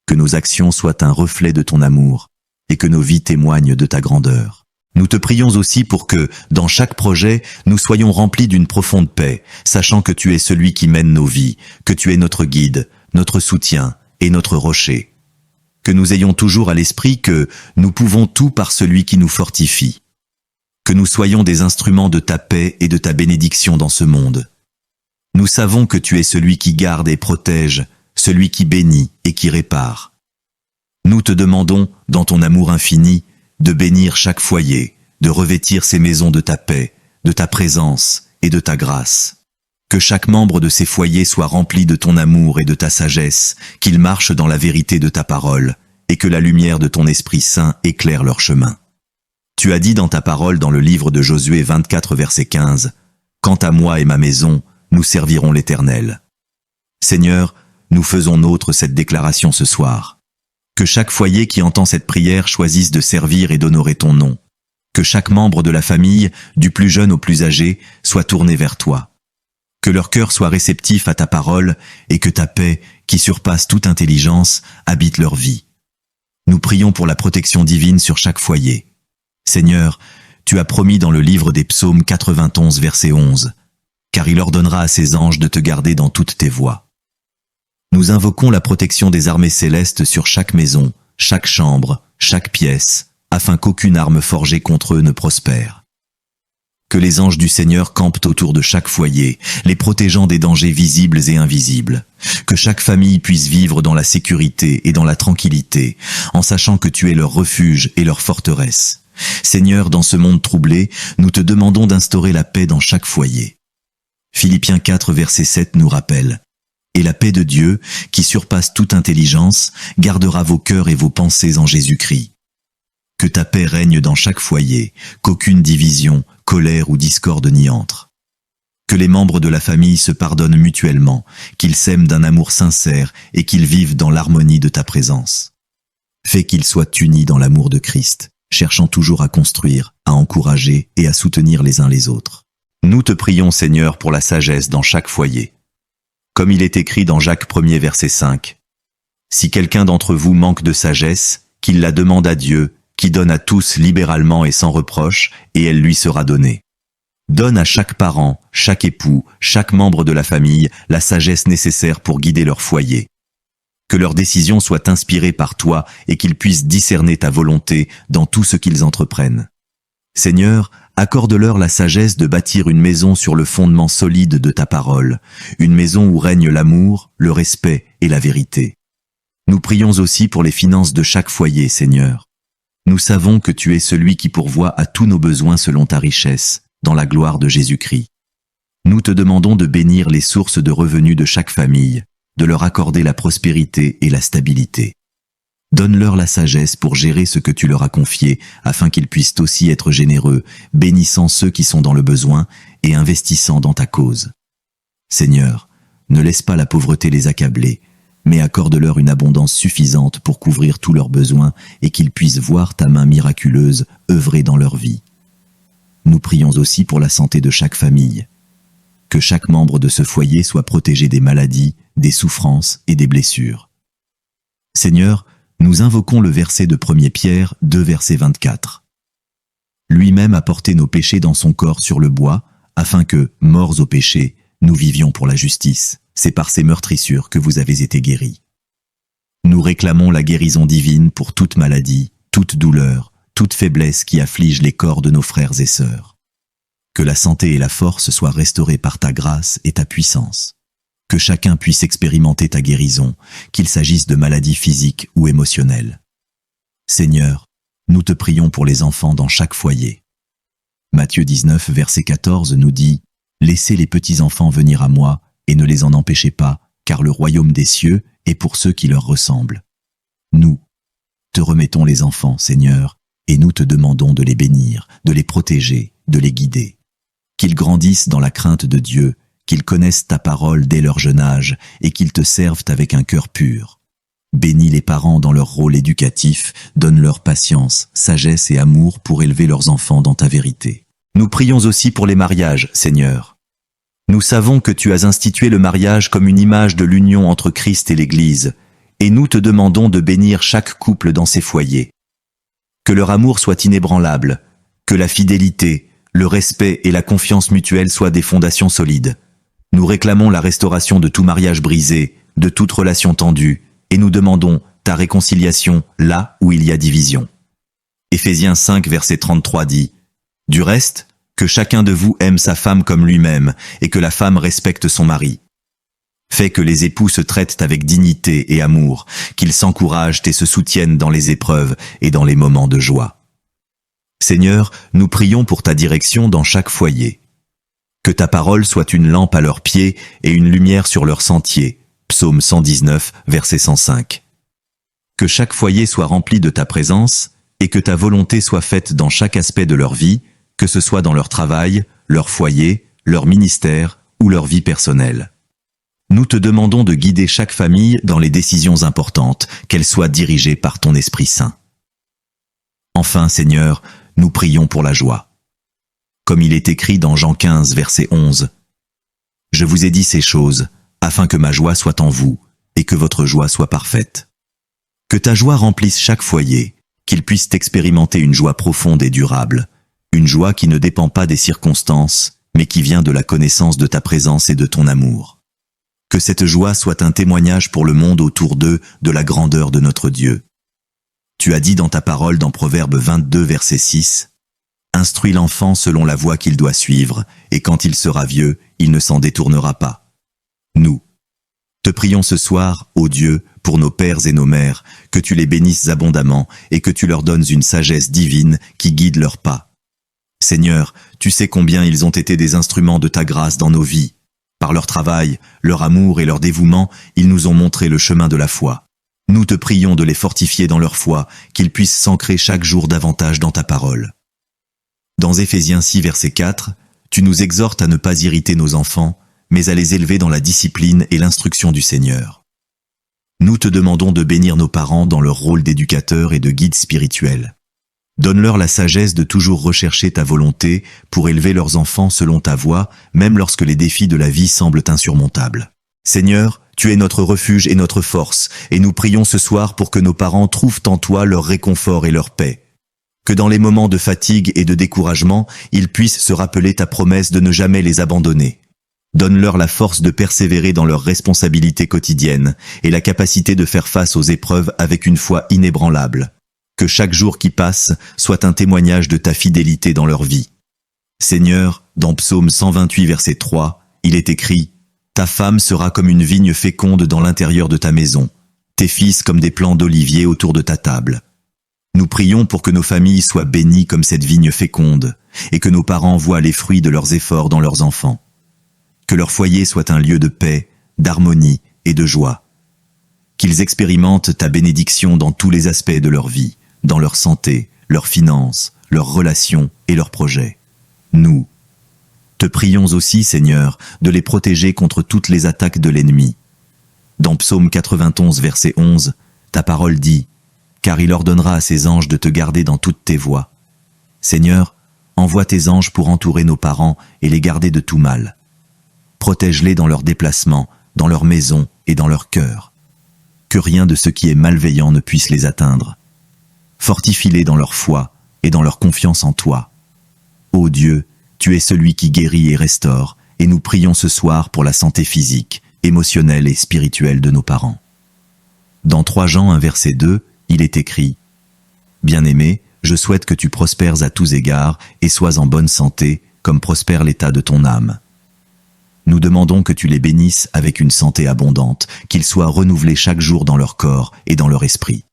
Que nos actions soient un reflet de ton amour et que nos vies témoignent de ta grandeur. Nous te prions aussi pour que, dans chaque projet, nous soyons remplis d'une profonde paix, sachant que tu es celui qui mène nos vies, que tu es notre guide, notre soutien et notre rocher. Que nous ayons toujours à l'esprit que nous pouvons tout par celui qui nous fortifie. Que nous soyons des instruments de ta paix et de ta bénédiction dans ce monde. Nous savons que tu es celui qui garde et protège, celui qui bénit et qui répare. Nous te demandons, dans ton amour infini, de bénir chaque foyer, de revêtir ces maisons de ta paix, de ta présence et de ta grâce. Que chaque membre de ces foyers soit rempli de ton amour et de ta sagesse, qu'il marche dans la vérité de ta parole, et que la lumière de ton Esprit Saint éclaire leur chemin. Tu as dit dans ta parole dans le livre de Josué 24 verset 15, « Quant à moi et ma maison, nous servirons l'Éternel. » Seigneur, nous faisons nôtre cette déclaration ce soir. Que chaque foyer qui entend cette prière choisisse de servir et d'honorer ton nom. Que chaque membre de la famille, du plus jeune au plus âgé, soit tourné vers toi. Que leur cœur soit réceptif à ta parole et que ta paix, qui surpasse toute intelligence, habite leur vie. Nous prions pour la protection divine sur chaque foyer. Seigneur, tu as promis dans le livre des Psaumes 91 verset 11, « Car il ordonnera à ses anges de te garder dans toutes tes voies. » Nous invoquons la protection des armées célestes sur chaque maison, chaque chambre, chaque pièce, afin qu'aucune arme forgée contre eux ne prospère. Que les anges du Seigneur campent autour de chaque foyer, les protégeant des dangers visibles et invisibles. Que chaque famille puisse vivre dans la sécurité et dans la tranquillité, en sachant que tu es leur refuge et leur forteresse. Seigneur, dans ce monde troublé, nous te demandons d'instaurer la paix dans chaque foyer. Philippiens 4 verset 7 nous rappelle « Et la paix de Dieu, qui surpasse toute intelligence, gardera vos cœurs et vos pensées en Jésus-Christ. » Que ta paix règne dans chaque foyer, qu'aucune division, colère ou discorde n'y entre. Que les membres de la famille se pardonnent mutuellement, qu'ils s'aiment d'un amour sincère et qu'ils vivent dans l'harmonie de ta présence. Fais qu'ils soient unis dans l'amour de Christ, cherchant toujours à construire, à encourager et à soutenir les uns les autres. Nous te prions, Seigneur, pour la sagesse dans chaque foyer. Comme il est écrit dans Jacques 1er verset 5. « Si quelqu'un d'entre vous manque de sagesse, qu'il la demande à Dieu, qui donne à tous libéralement et sans reproche, et elle lui sera donnée. Donne à chaque parent, chaque époux, chaque membre de la famille la sagesse nécessaire pour guider leur foyer. Que leurs décisions soient inspirées par toi et qu'ils puissent discerner ta volonté dans tout ce qu'ils entreprennent. Seigneur, accorde-leur la sagesse de bâtir une maison sur le fondement solide de ta parole, une maison où règne l'amour, le respect et la vérité. Nous prions aussi pour les finances de chaque foyer, Seigneur. Nous savons que tu es celui qui pourvoit à tous nos besoins selon ta richesse, dans la gloire de Jésus-Christ. Nous te demandons de bénir les sources de revenus de chaque famille, de leur accorder la prospérité et la stabilité. Donne-leur la sagesse pour gérer ce que tu leur as confié, afin qu'ils puissent aussi être généreux, bénissant ceux qui sont dans le besoin et investissant dans ta cause. Seigneur, ne laisse pas la pauvreté les accabler, mais accorde-leur une abondance suffisante pour couvrir tous leurs besoins et qu'ils puissent voir ta main miraculeuse œuvrer dans leur vie. Nous prions aussi pour la santé de chaque famille. Que chaque membre de ce foyer soit protégé des maladies, des souffrances et des blessures. Seigneur, nous invoquons le verset de 1 Pierre 2 verset 24. Lui-même a porté nos péchés dans son corps sur le bois, afin que, morts au péché, nous vivions pour la justice. C'est par ces meurtrissures que vous avez été guéris. Nous réclamons la guérison divine pour toute maladie, toute douleur, toute faiblesse qui afflige les corps de nos frères et sœurs. Que la santé et la force soient restaurées par ta grâce et ta puissance. Que chacun puisse expérimenter ta guérison, qu'il s'agisse de maladies physiques ou émotionnelles. Seigneur, nous te prions pour les enfants dans chaque foyer. Matthieu 19, verset 14 nous dit « Laissez les petits enfants venir à moi, et ne les en empêchez pas, car le royaume des cieux est pour ceux qui leur ressemblent. » Nous te remettons les enfants, Seigneur, et nous te demandons de les bénir, de les protéger, de les guider. Qu'ils grandissent dans la crainte de Dieu, qu'ils connaissent ta parole dès leur jeune âge et qu'ils te servent avec un cœur pur. Bénis les parents dans leur rôle éducatif, donne-leur patience, sagesse et amour pour élever leurs enfants dans ta vérité. Nous prions aussi pour les mariages, Seigneur. Nous savons que tu as institué le mariage comme une image de l'union entre Christ et l'Église, et nous te demandons de bénir chaque couple dans ses foyers. Que leur amour soit inébranlable, que la fidélité, le respect et la confiance mutuelle soient des fondations solides. Nous réclamons la restauration de tout mariage brisé, de toute relation tendue, et nous demandons ta réconciliation là où il y a division. Éphésiens 5, verset 33 dit « Du reste, que chacun de vous aime sa femme comme lui-même, et que la femme respecte son mari. Fais que les époux se traitent avec dignité et amour, qu'ils s'encouragent et se soutiennent dans les épreuves et dans les moments de joie. Seigneur, nous prions pour ta direction dans chaque foyer. Que ta parole soit une lampe à leurs pieds et une lumière sur leur sentier. Psaume 119, verset 105. Que chaque foyer soit rempli de ta présence, et que ta volonté soit faite dans chaque aspect de leur vie, que ce soit dans leur travail, leur foyer, leur ministère ou leur vie personnelle. Nous te demandons de guider chaque famille dans les décisions importantes, qu'elles soient dirigées par ton Esprit Saint. Enfin, Seigneur, nous prions pour la joie. Comme il est écrit dans Jean 15, verset 11, « Je vous ai dit ces choses, afin que ma joie soit en vous, et que votre joie soit parfaite. Que ta joie remplisse chaque foyer, qu'ils puissent expérimenter une joie profonde et durable, une joie qui ne dépend pas des circonstances, mais qui vient de la connaissance de ta présence et de ton amour. Que cette joie soit un témoignage pour le monde autour d'eux de la grandeur de notre Dieu. Tu as dit dans ta parole dans Proverbe 22, verset 6, « Instruis l'enfant selon la voie qu'il doit suivre, et quand il sera vieux, il ne s'en détournera pas. » Nous te prions ce soir, ô Dieu, pour nos pères et nos mères, que tu les bénisses abondamment et que tu leur donnes une sagesse divine qui guide leurs pas. Seigneur, tu sais combien ils ont été des instruments de ta grâce dans nos vies. Par leur travail, leur amour et leur dévouement, ils nous ont montré le chemin de la foi. Nous te prions de les fortifier dans leur foi, qu'ils puissent s'ancrer chaque jour davantage dans ta parole. Dans Éphésiens 6, verset 4, tu nous exhortes à ne pas irriter nos enfants, mais à les élever dans la discipline et l'instruction du Seigneur. Nous te demandons de bénir nos parents dans leur rôle d'éducateurs et de guides spirituels. Donne-leur la sagesse de toujours rechercher ta volonté pour élever leurs enfants selon ta voie, même lorsque les défis de la vie semblent insurmontables. Seigneur, tu es notre refuge et notre force, et nous prions ce soir pour que nos parents trouvent en toi leur réconfort et leur paix. Que dans les moments de fatigue et de découragement, ils puissent se rappeler ta promesse de ne jamais les abandonner. Donne-leur la force de persévérer dans leurs responsabilités quotidiennes et la capacité de faire face aux épreuves avec une foi inébranlable. Que chaque jour qui passe soit un témoignage de ta fidélité dans leur vie. Seigneur, dans Psaume 128, verset 3, il est écrit « Ta femme sera comme une vigne féconde dans l'intérieur de ta maison, tes fils comme des plants d'olivier autour de ta table. » Nous prions pour que nos familles soient bénies comme cette vigne féconde et que nos parents voient les fruits de leurs efforts dans leurs enfants. Que leur foyer soit un lieu de paix, d'harmonie et de joie. Qu'ils expérimentent ta bénédiction dans tous les aspects de leur vie, dans leur santé, leurs finances, leurs relations et leurs projets. Nous te prions aussi, Seigneur, de les protéger contre toutes les attaques de l'ennemi. Dans Psaume 91, verset 11, ta parole dit « Car il ordonnera à ses anges de te garder dans toutes tes voies. » Seigneur, envoie tes anges pour entourer nos parents et les garder de tout mal. Protège-les dans leurs déplacements, dans leur maison et dans leur cœur. Que rien de ce qui est malveillant ne puisse les atteindre. Fortifie-les dans leur foi et dans leur confiance en toi. Ô Dieu, tu es celui qui guérit et restaure, et nous prions ce soir pour la santé physique, émotionnelle et spirituelle de nos parents. Dans 3 Jean 1, verset 2, il est écrit « Bien-aimé, je souhaite que tu prospères à tous égards et sois en bonne santé, comme prospère l'état de ton âme. » Nous demandons que tu les bénisses avec une santé abondante, qu'ils soient renouvelés chaque jour dans leur corps et dans leur esprit.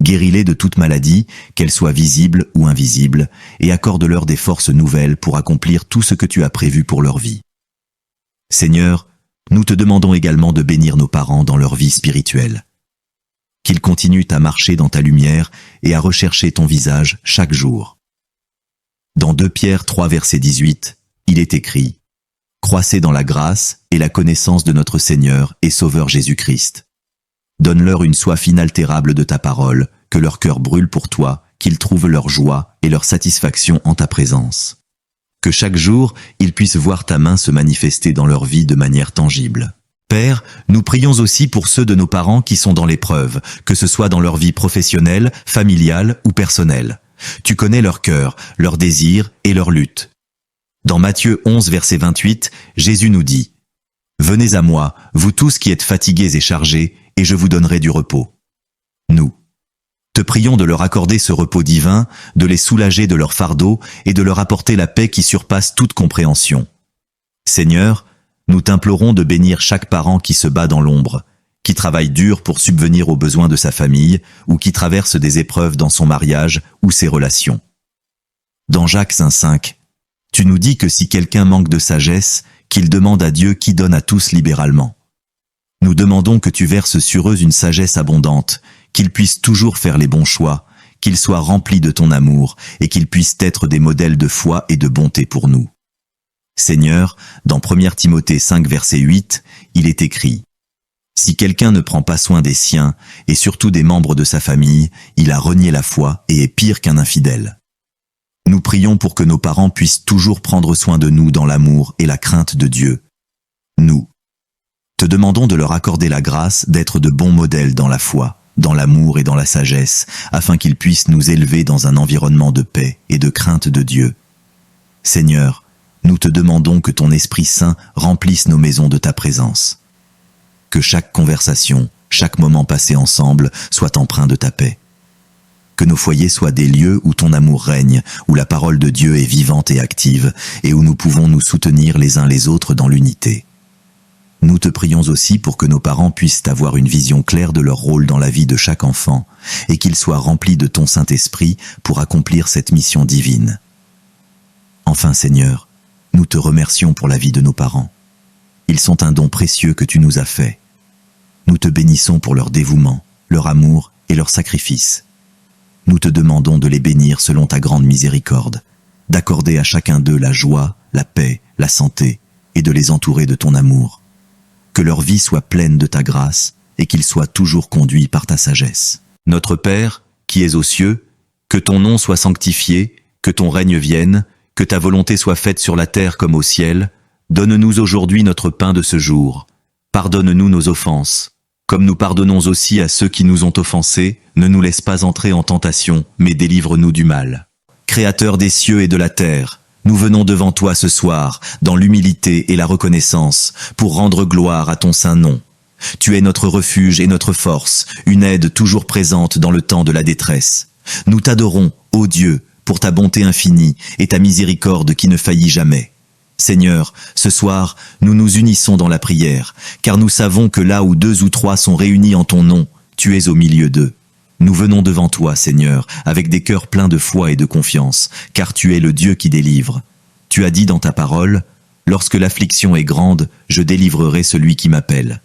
Guéris-les de toute maladie, qu'elle soit visible ou invisible, et accorde-leur des forces nouvelles pour accomplir tout ce que tu as prévu pour leur vie. Seigneur, nous te demandons également de bénir nos parents dans leur vie spirituelle. Qu'ils continuent à marcher dans ta lumière et à rechercher ton visage chaque jour. Dans 2 Pierre 3, verset 18, il est écrit « Croissez dans la grâce et la connaissance de notre Seigneur et Sauveur Jésus-Christ. Donne-leur une soif inaltérable de ta parole, que leur cœur brûle pour toi, qu'ils trouvent leur joie et leur satisfaction en ta présence. Que chaque jour, ils puissent voir ta main se manifester dans leur vie de manière tangible. Père, nous prions aussi pour ceux de nos parents qui sont dans l'épreuve, que ce soit dans leur vie professionnelle, familiale ou personnelle. Tu connais leur cœur, leurs désirs et leurs luttes. Dans Matthieu 11, verset 28, Jésus nous dit « Venez à moi, vous tous qui êtes fatigués et chargés, et je vous donnerai du repos. » Nous te prions de leur accorder ce repos divin, de les soulager de leur fardeau et de leur apporter la paix qui surpasse toute compréhension. Seigneur, nous t'implorons de bénir chaque parent qui se bat dans l'ombre, qui travaille dur pour subvenir aux besoins de sa famille ou qui traverse des épreuves dans son mariage ou ses relations. Dans Jacques 5, tu nous dis que si quelqu'un manque de sagesse, qu'il demande à Dieu qui donne à tous libéralement. Nous demandons que tu verses sur eux une sagesse abondante, qu'ils puissent toujours faire les bons choix, qu'ils soient remplis de ton amour et qu'ils puissent être des modèles de foi et de bonté pour nous. Seigneur, dans 1 Timothée 5 verset 8, il est écrit « Si quelqu'un ne prend pas soin des siens, et surtout des membres de sa famille, il a renié la foi et est pire qu'un infidèle. » Nous prions pour que nos parents puissent toujours prendre soin de nous dans l'amour et la crainte de Dieu. Nous te demandons de leur accorder la grâce d'être de bons modèles dans la foi, dans l'amour et dans la sagesse, afin qu'ils puissent nous élever dans un environnement de paix et de crainte de Dieu. Seigneur, nous te demandons que ton Esprit Saint remplisse nos maisons de ta présence. Que chaque conversation, chaque moment passé ensemble soit empreint de ta paix. Que nos foyers soient des lieux où ton amour règne, où la parole de Dieu est vivante et active, et où nous pouvons nous soutenir les uns les autres dans l'unité. Nous te prions aussi pour que nos parents puissent avoir une vision claire de leur rôle dans la vie de chaque enfant, et qu'ils soient remplis de ton Saint-Esprit pour accomplir cette mission divine. Enfin, Seigneur, nous te remercions pour la vie de nos parents. Ils sont un don précieux que tu nous as fait. Nous te bénissons pour leur dévouement, leur amour et leur sacrifice. Nous te demandons de les bénir selon ta grande miséricorde, d'accorder à chacun d'eux la joie, la paix, la santé, et de les entourer de ton amour. Que leur vie soit pleine de ta grâce, et qu'ils soient toujours conduits par ta sagesse. Notre Père, qui es aux cieux, que ton nom soit sanctifié, que ton règne vienne, que ta volonté soit faite sur la terre comme au ciel. Donne-nous aujourd'hui notre pain de ce jour. Pardonne-nous nos offenses, comme nous pardonnons aussi à ceux qui nous ont offensés. Ne nous laisse pas entrer en tentation, mais délivre-nous du mal. Créateur des cieux et de la terre, nous venons devant toi ce soir, dans l'humilité et la reconnaissance, pour rendre gloire à ton saint nom. Tu es notre refuge et notre force, une aide toujours présente dans le temps de la détresse. Nous t'adorons, ô Dieu, pour ta bonté infinie et ta miséricorde qui ne faillit jamais. Seigneur, ce soir, nous nous unissons dans la prière, car nous savons que là où 2 ou 3 sont réunis en ton nom, tu es au milieu d'eux. Nous venons devant toi, Seigneur, avec des cœurs pleins de foi et de confiance, car tu es le Dieu qui délivre. Tu as dit dans ta parole, « Lorsque l'affliction est grande, je délivrerai celui qui m'appelle. »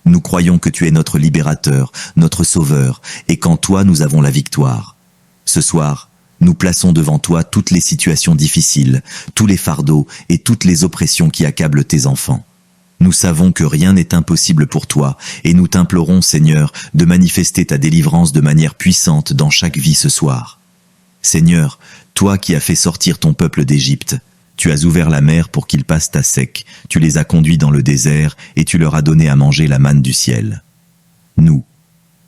Nous croyons que tu es notre libérateur, notre sauveur, et qu'en toi nous avons la victoire. Ce soir, nous plaçons devant toi toutes les situations difficiles, tous les fardeaux et toutes les oppressions qui accablent tes enfants. Nous savons que rien n'est impossible pour toi, et nous t'implorons, Seigneur, de manifester ta délivrance de manière puissante dans chaque vie ce soir. Seigneur, toi qui as fait sortir ton peuple d'Égypte, tu as ouvert la mer pour qu'ils passent à sec, tu les as conduits dans le désert, et tu leur as donné à manger la manne du ciel. Nous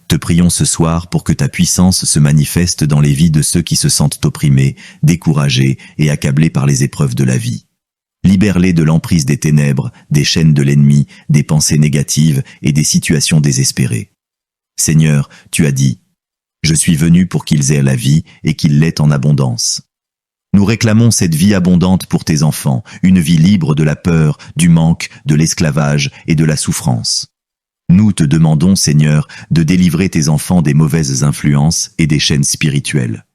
te prions ce soir pour que ta puissance se manifeste dans les vies de ceux qui se sentent opprimés, découragés et accablés par les épreuves de la vie. Libère-les de l'emprise des ténèbres, des chaînes de l'ennemi, des pensées négatives et des situations désespérées. Seigneur, tu as dit, « Je suis venu pour qu'ils aient la vie et qu'ils l'aient en abondance. » Nous réclamons cette vie abondante pour tes enfants, une vie libre de la peur, du manque, de l'esclavage et de la souffrance. Nous te demandons, Seigneur, de délivrer tes enfants des mauvaises influences et des chaînes spirituelles.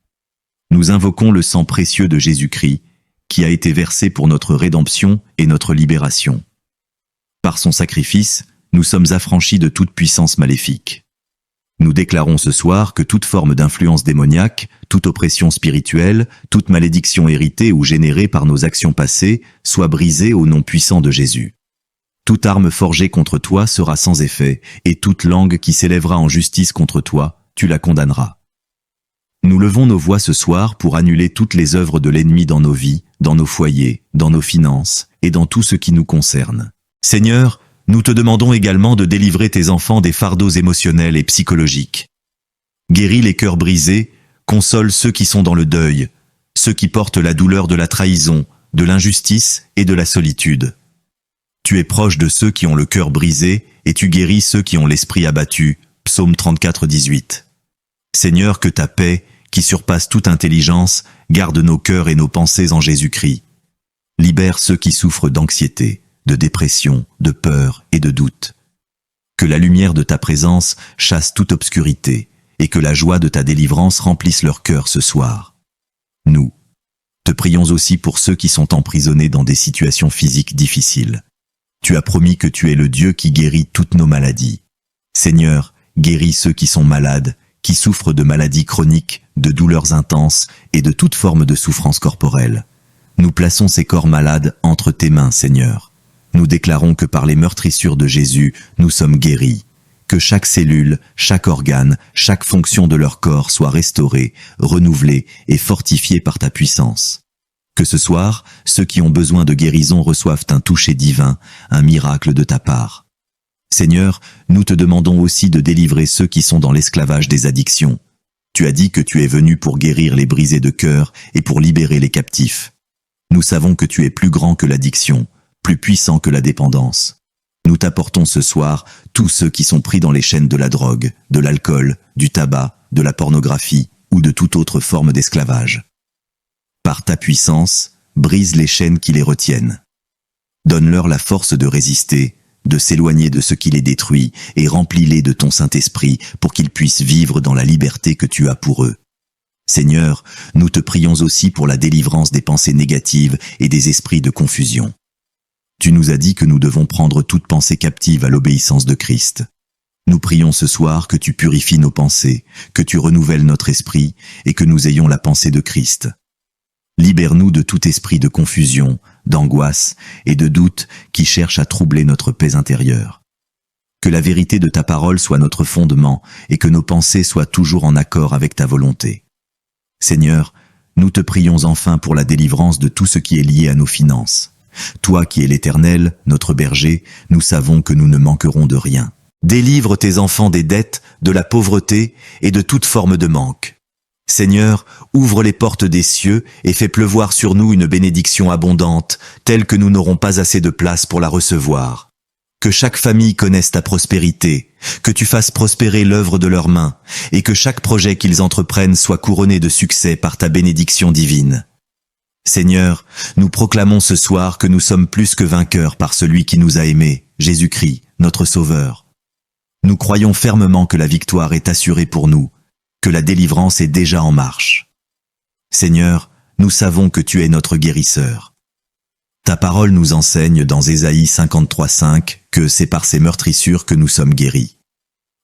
Nous invoquons le sang précieux de Jésus-Christ, qui a été versé pour notre rédemption et notre libération. Par son sacrifice, nous sommes affranchis de toute puissance maléfique. Nous déclarons ce soir que toute forme d'influence démoniaque, toute oppression spirituelle, toute malédiction héritée ou générée par nos actions passées soit brisée au nom puissant de Jésus. Toute arme forgée contre toi sera sans effet, et toute langue qui s'élèvera en justice contre toi, tu la condamneras. Nous levons nos voix ce soir pour annuler toutes les œuvres de l'ennemi dans nos vies, dans nos foyers, dans nos finances et dans tout ce qui nous concerne. Seigneur, nous te demandons également de délivrer tes enfants des fardeaux émotionnels et psychologiques. Guéris les cœurs brisés, console ceux qui sont dans le deuil, ceux qui portent la douleur de la trahison, de l'injustice et de la solitude. Tu es proche de ceux qui ont le cœur brisé et tu guéris ceux qui ont l'esprit abattu. Psaume 34, 18. Seigneur, que ta paix, qui surpasse toute intelligence, garde nos cœurs et nos pensées en Jésus-Christ. Libère ceux qui souffrent d'anxiété, de dépression, de peur et de doute. Que la lumière de ta présence chasse toute obscurité et que la joie de ta délivrance remplisse leur cœur ce soir. Nous te prions aussi pour ceux qui sont emprisonnés dans des situations physiques difficiles. Tu as promis que tu es le Dieu qui guérit toutes nos maladies. Seigneur, guéris ceux qui sont malades, qui souffrent de maladies chroniques, de douleurs intenses et de toute forme de souffrance corporelle. Nous plaçons ces corps malades entre tes mains, Seigneur. Nous déclarons que par les meurtrissures de Jésus, nous sommes guéris. Que chaque cellule, chaque organe, chaque fonction de leur corps soit restaurée, renouvelée et fortifiée par ta puissance. Que ce soir, ceux qui ont besoin de guérison reçoivent un toucher divin, un miracle de ta part. Seigneur, nous te demandons aussi de délivrer ceux qui sont dans l'esclavage des addictions. Tu as dit que tu es venu pour guérir les brisés de cœur et pour libérer les captifs. Nous savons que tu es plus grand que l'addiction, plus puissant que la dépendance. Nous t'apportons ce soir tous ceux qui sont pris dans les chaînes de la drogue, de l'alcool, du tabac, de la pornographie ou de toute autre forme d'esclavage. Par ta puissance, brise les chaînes qui les retiennent. Donne-leur la force de résister, de s'éloigner de ce qui les détruit et remplis-les de ton Saint-Esprit pour qu'ils puissent vivre dans la liberté que tu as pour eux. Seigneur, nous te prions aussi pour la délivrance des pensées négatives et des esprits de confusion. Tu nous as dit que nous devons prendre toute pensée captive à l'obéissance de Christ. Nous prions ce soir que tu purifies nos pensées, que tu renouvelles notre esprit et que nous ayons la pensée de Christ. Libère-nous de tout esprit de confusion, d'angoisse et de doute qui cherche à troubler notre paix intérieure. Que la vérité de ta parole soit notre fondement et que nos pensées soient toujours en accord avec ta volonté. Seigneur, nous te prions enfin pour la délivrance de tout ce qui est lié à nos finances. Toi qui es l'Éternel, notre berger, nous savons que nous ne manquerons de rien. Délivre tes enfants des dettes, de la pauvreté et de toute forme de manque. Seigneur, ouvre les portes des cieux et fais pleuvoir sur nous une bénédiction abondante, telle que nous n'aurons pas assez de place pour la recevoir. Que chaque famille connaisse ta prospérité, que tu fasses prospérer l'œuvre de leurs mains, et que chaque projet qu'ils entreprennent soit couronné de succès par ta bénédiction divine. Seigneur, nous proclamons ce soir que nous sommes plus que vainqueurs par celui qui nous a aimés, Jésus-Christ, notre Sauveur. Nous croyons fermement que la victoire est assurée pour nous, que la délivrance est déjà en marche. Seigneur, nous savons que tu es notre guérisseur. Ta parole nous enseigne dans Ésaïe 53:5 que c'est par ces meurtrissures que nous sommes guéris.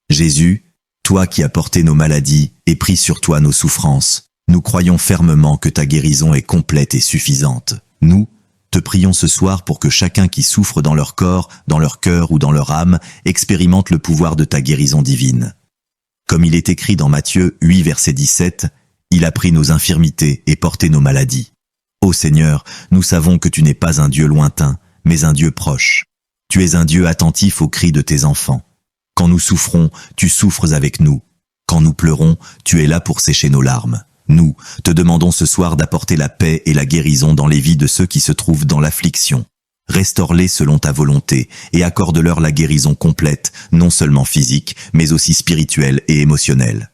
Jésus, toi qui as porté nos maladies et pris sur toi nos souffrances, nous croyons fermement que ta guérison est complète et suffisante. Nous te prions ce soir pour que chacun qui souffre dans leur corps, dans leur cœur ou dans leur âme expérimente le pouvoir de ta guérison divine. Comme il est écrit dans Matthieu 8, verset 17, « Il a pris nos infirmités et porté nos maladies. » Ô Seigneur, nous savons que tu n'es pas un Dieu lointain, mais un Dieu proche. Tu es un Dieu attentif aux cris de tes enfants. Quand nous souffrons, tu souffres avec nous. Quand nous pleurons, tu es là pour sécher nos larmes. Nous te demandons ce soir d'apporter la paix et la guérison dans les vies de ceux qui se trouvent dans l'affliction. Restaure-les selon ta volonté et accorde-leur la guérison complète, non seulement physique, mais aussi spirituelle et émotionnelle.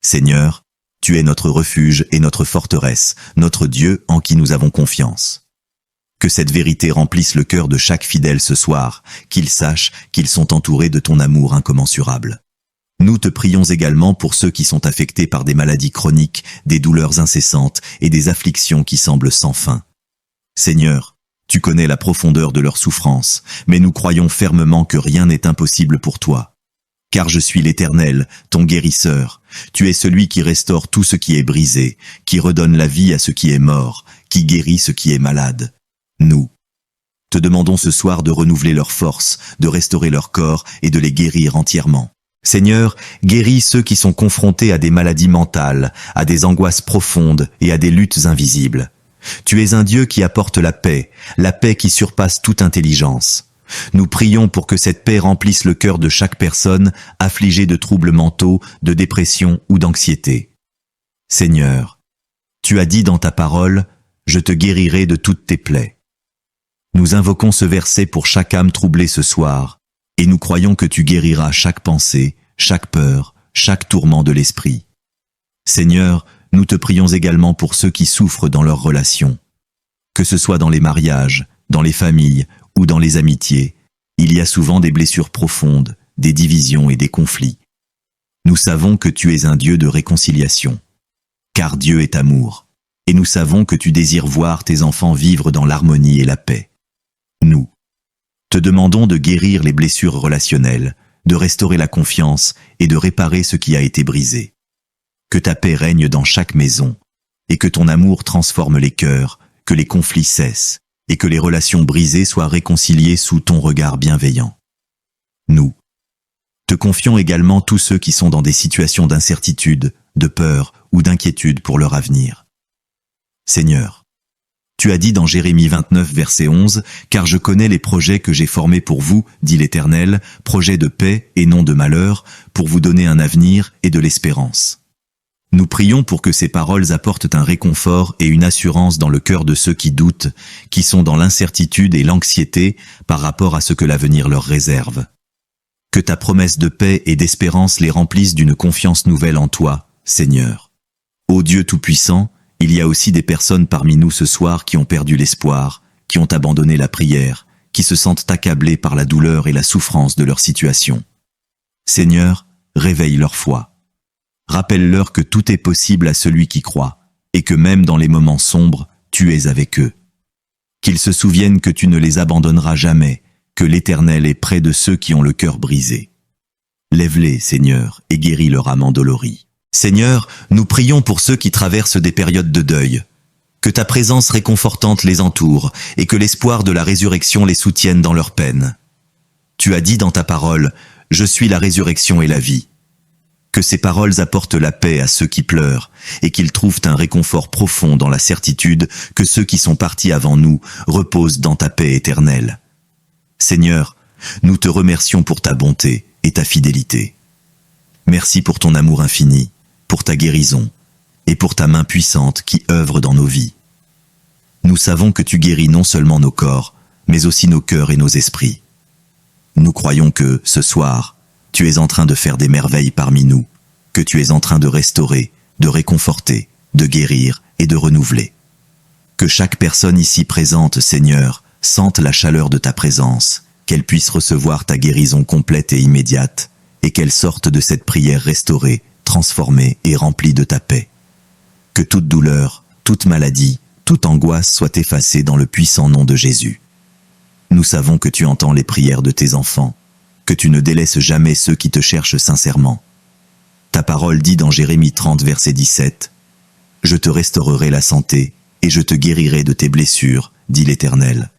Seigneur, tu es notre refuge et notre forteresse, notre Dieu en qui nous avons confiance. Que cette vérité remplisse le cœur de chaque fidèle ce soir, qu'ils sachent qu'ils sont entourés de ton amour incommensurable. Nous te prions également pour ceux qui sont affectés par des maladies chroniques, des douleurs incessantes et des afflictions qui semblent sans fin. Seigneur, tu connais la profondeur de leur souffrance, mais nous croyons fermement que rien n'est impossible pour toi. Car je suis l'Éternel, ton guérisseur. Tu es celui qui restaure tout ce qui est brisé, qui redonne la vie à ce qui est mort, qui guérit ce qui est malade. Nous te demandons ce soir de renouveler leur force, de restaurer leur corps et de les guérir entièrement. Seigneur, guéris ceux qui sont confrontés à des maladies mentales, à des angoisses profondes et à des luttes invisibles. Tu es un Dieu qui apporte la paix qui surpasse toute intelligence. Nous prions pour que cette paix remplisse le cœur de chaque personne affligée de troubles mentaux, de dépression ou d'anxiété. Seigneur, tu as dit dans ta parole, « Je te guérirai de toutes tes plaies ». Nous invoquons ce verset pour chaque âme troublée ce soir, et nous croyons que tu guériras chaque pensée, chaque peur, chaque tourment de l'esprit. Seigneur, nous te prions également pour ceux qui souffrent dans leurs relations. Que ce soit dans les mariages, dans les familles ou dans les amitiés, il y a souvent des blessures profondes, des divisions et des conflits. Nous savons que tu es un Dieu de réconciliation, car Dieu est amour, et nous savons que tu désires voir tes enfants vivre dans l'harmonie et la paix. Nous te demandons de guérir les blessures relationnelles, de restaurer la confiance et de réparer ce qui a été brisé. Que ta paix règne dans chaque maison, et que ton amour transforme les cœurs, que les conflits cessent, et que les relations brisées soient réconciliées sous ton regard bienveillant. Nous te confions également tous ceux qui sont dans des situations d'incertitude, de peur ou d'inquiétude pour leur avenir. Seigneur, tu as dit dans Jérémie 29, verset 11, « Car je connais les projets que j'ai formés pour vous, dit l'Éternel, projets de paix et non de malheur, pour vous donner un avenir et de l'espérance. » Nous prions pour que ces paroles apportent un réconfort et une assurance dans le cœur de ceux qui doutent, qui sont dans l'incertitude et l'anxiété par rapport à ce que l'avenir leur réserve. Que ta promesse de paix et d'espérance les remplisse d'une confiance nouvelle en toi, Seigneur. Ô Dieu Tout-Puissant, il y a aussi des personnes parmi nous ce soir qui ont perdu l'espoir, qui ont abandonné la prière, qui se sentent accablés par la douleur et la souffrance de leur situation. Seigneur, réveille leur foi. Rappelle-leur que tout est possible à celui qui croit, et que même dans les moments sombres, tu es avec eux. Qu'ils se souviennent que tu ne les abandonneras jamais, que l'Éternel est près de ceux qui ont le cœur brisé. Lève-les, Seigneur, et guéris leur âme endolorie. Seigneur, nous prions pour ceux qui traversent des périodes de deuil. Que ta présence réconfortante les entoure, et que l'espoir de la résurrection les soutienne dans leur peine. Tu as dit dans ta parole, « Je suis la résurrection et la vie ». Que ces paroles apportent la paix à ceux qui pleurent, et qu'ils trouvent un réconfort profond dans la certitude que ceux qui sont partis avant nous reposent dans ta paix éternelle. Seigneur, nous te remercions pour ta bonté et ta fidélité. Merci pour ton amour infini, pour ta guérison, et pour ta main puissante qui œuvre dans nos vies. Nous savons que tu guéris non seulement nos corps, mais aussi nos cœurs et nos esprits. Nous croyons que, ce soir, tu es en train de faire des merveilles parmi nous, que tu es en train de restaurer, de réconforter, de guérir et de renouveler. Que chaque personne ici présente, Seigneur, sente la chaleur de ta présence, qu'elle puisse recevoir ta guérison complète et immédiate, et qu'elle sorte de cette prière restaurée, transformée et remplie de ta paix. Que toute douleur, toute maladie, toute angoisse soit effacée dans le puissant nom de Jésus. Nous savons que tu entends les prières de tes enfants, que tu ne délaisses jamais ceux qui te cherchent sincèrement. Ta parole dit dans Jérémie 30, verset 17, « Je te restaurerai la santé, et je te guérirai de tes blessures, dit l'Éternel. »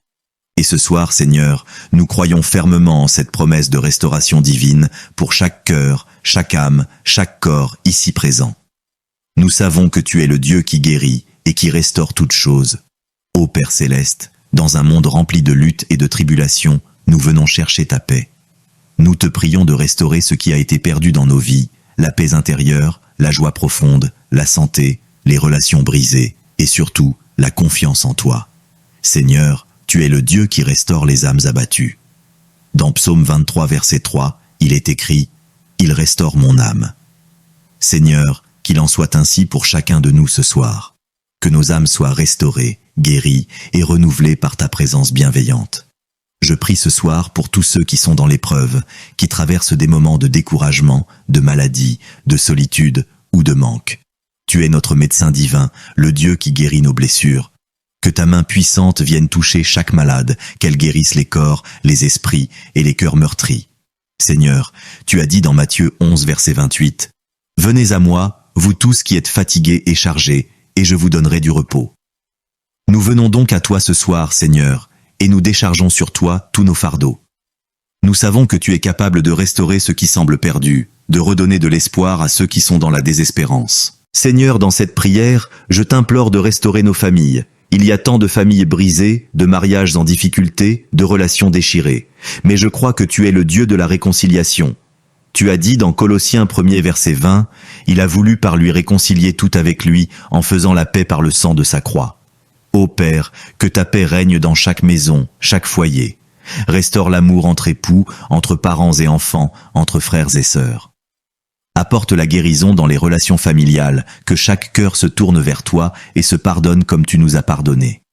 Et ce soir, Seigneur, nous croyons fermement en cette promesse de restauration divine pour chaque cœur, chaque âme, chaque corps ici présent. Nous savons que tu es le Dieu qui guérit et qui restaure toutes choses. Ô Père céleste, dans un monde rempli de luttes et de tribulations, nous venons chercher ta paix. Nous te prions de restaurer ce qui a été perdu dans nos vies, la paix intérieure, la joie profonde, la santé, les relations brisées et surtout la confiance en toi. Seigneur, tu es le Dieu qui restaure les âmes abattues. Dans Psaume 23, verset 3, il est écrit « Il restaure mon âme ». Seigneur, qu'il en soit ainsi pour chacun de nous ce soir. Que nos âmes soient restaurées, guéries et renouvelées par ta présence bienveillante. Je prie ce soir pour tous ceux qui sont dans l'épreuve, qui traversent des moments de découragement, de maladie, de solitude ou de manque. Tu es notre médecin divin, le Dieu qui guérit nos blessures. Que ta main puissante vienne toucher chaque malade, qu'elle guérisse les corps, les esprits et les cœurs meurtris. Seigneur, tu as dit dans Matthieu 11, verset 28, « Venez à moi, vous tous qui êtes fatigués et chargés, et je vous donnerai du repos. » Nous venons donc à toi ce soir, Seigneur, et nous déchargeons sur toi tous nos fardeaux. Nous savons que tu es capable de restaurer ce qui semble perdu, de redonner de l'espoir à ceux qui sont dans la désespérance. Seigneur, dans cette prière, je t'implore de restaurer nos familles. Il y a tant de familles brisées, de mariages en difficulté, de relations déchirées. Mais je crois que tu es le Dieu de la réconciliation. Tu as dit dans Colossiens 1er verset 20, « Il a voulu par lui réconcilier tout avec lui en faisant la paix par le sang de sa croix. » Ô Père, que ta paix règne dans chaque maison, chaque foyer. Restaure l'amour entre époux, entre parents et enfants, entre frères et sœurs. Apporte la guérison dans les relations familiales, que chaque cœur se tourne vers toi et se pardonne comme tu nous as pardonné.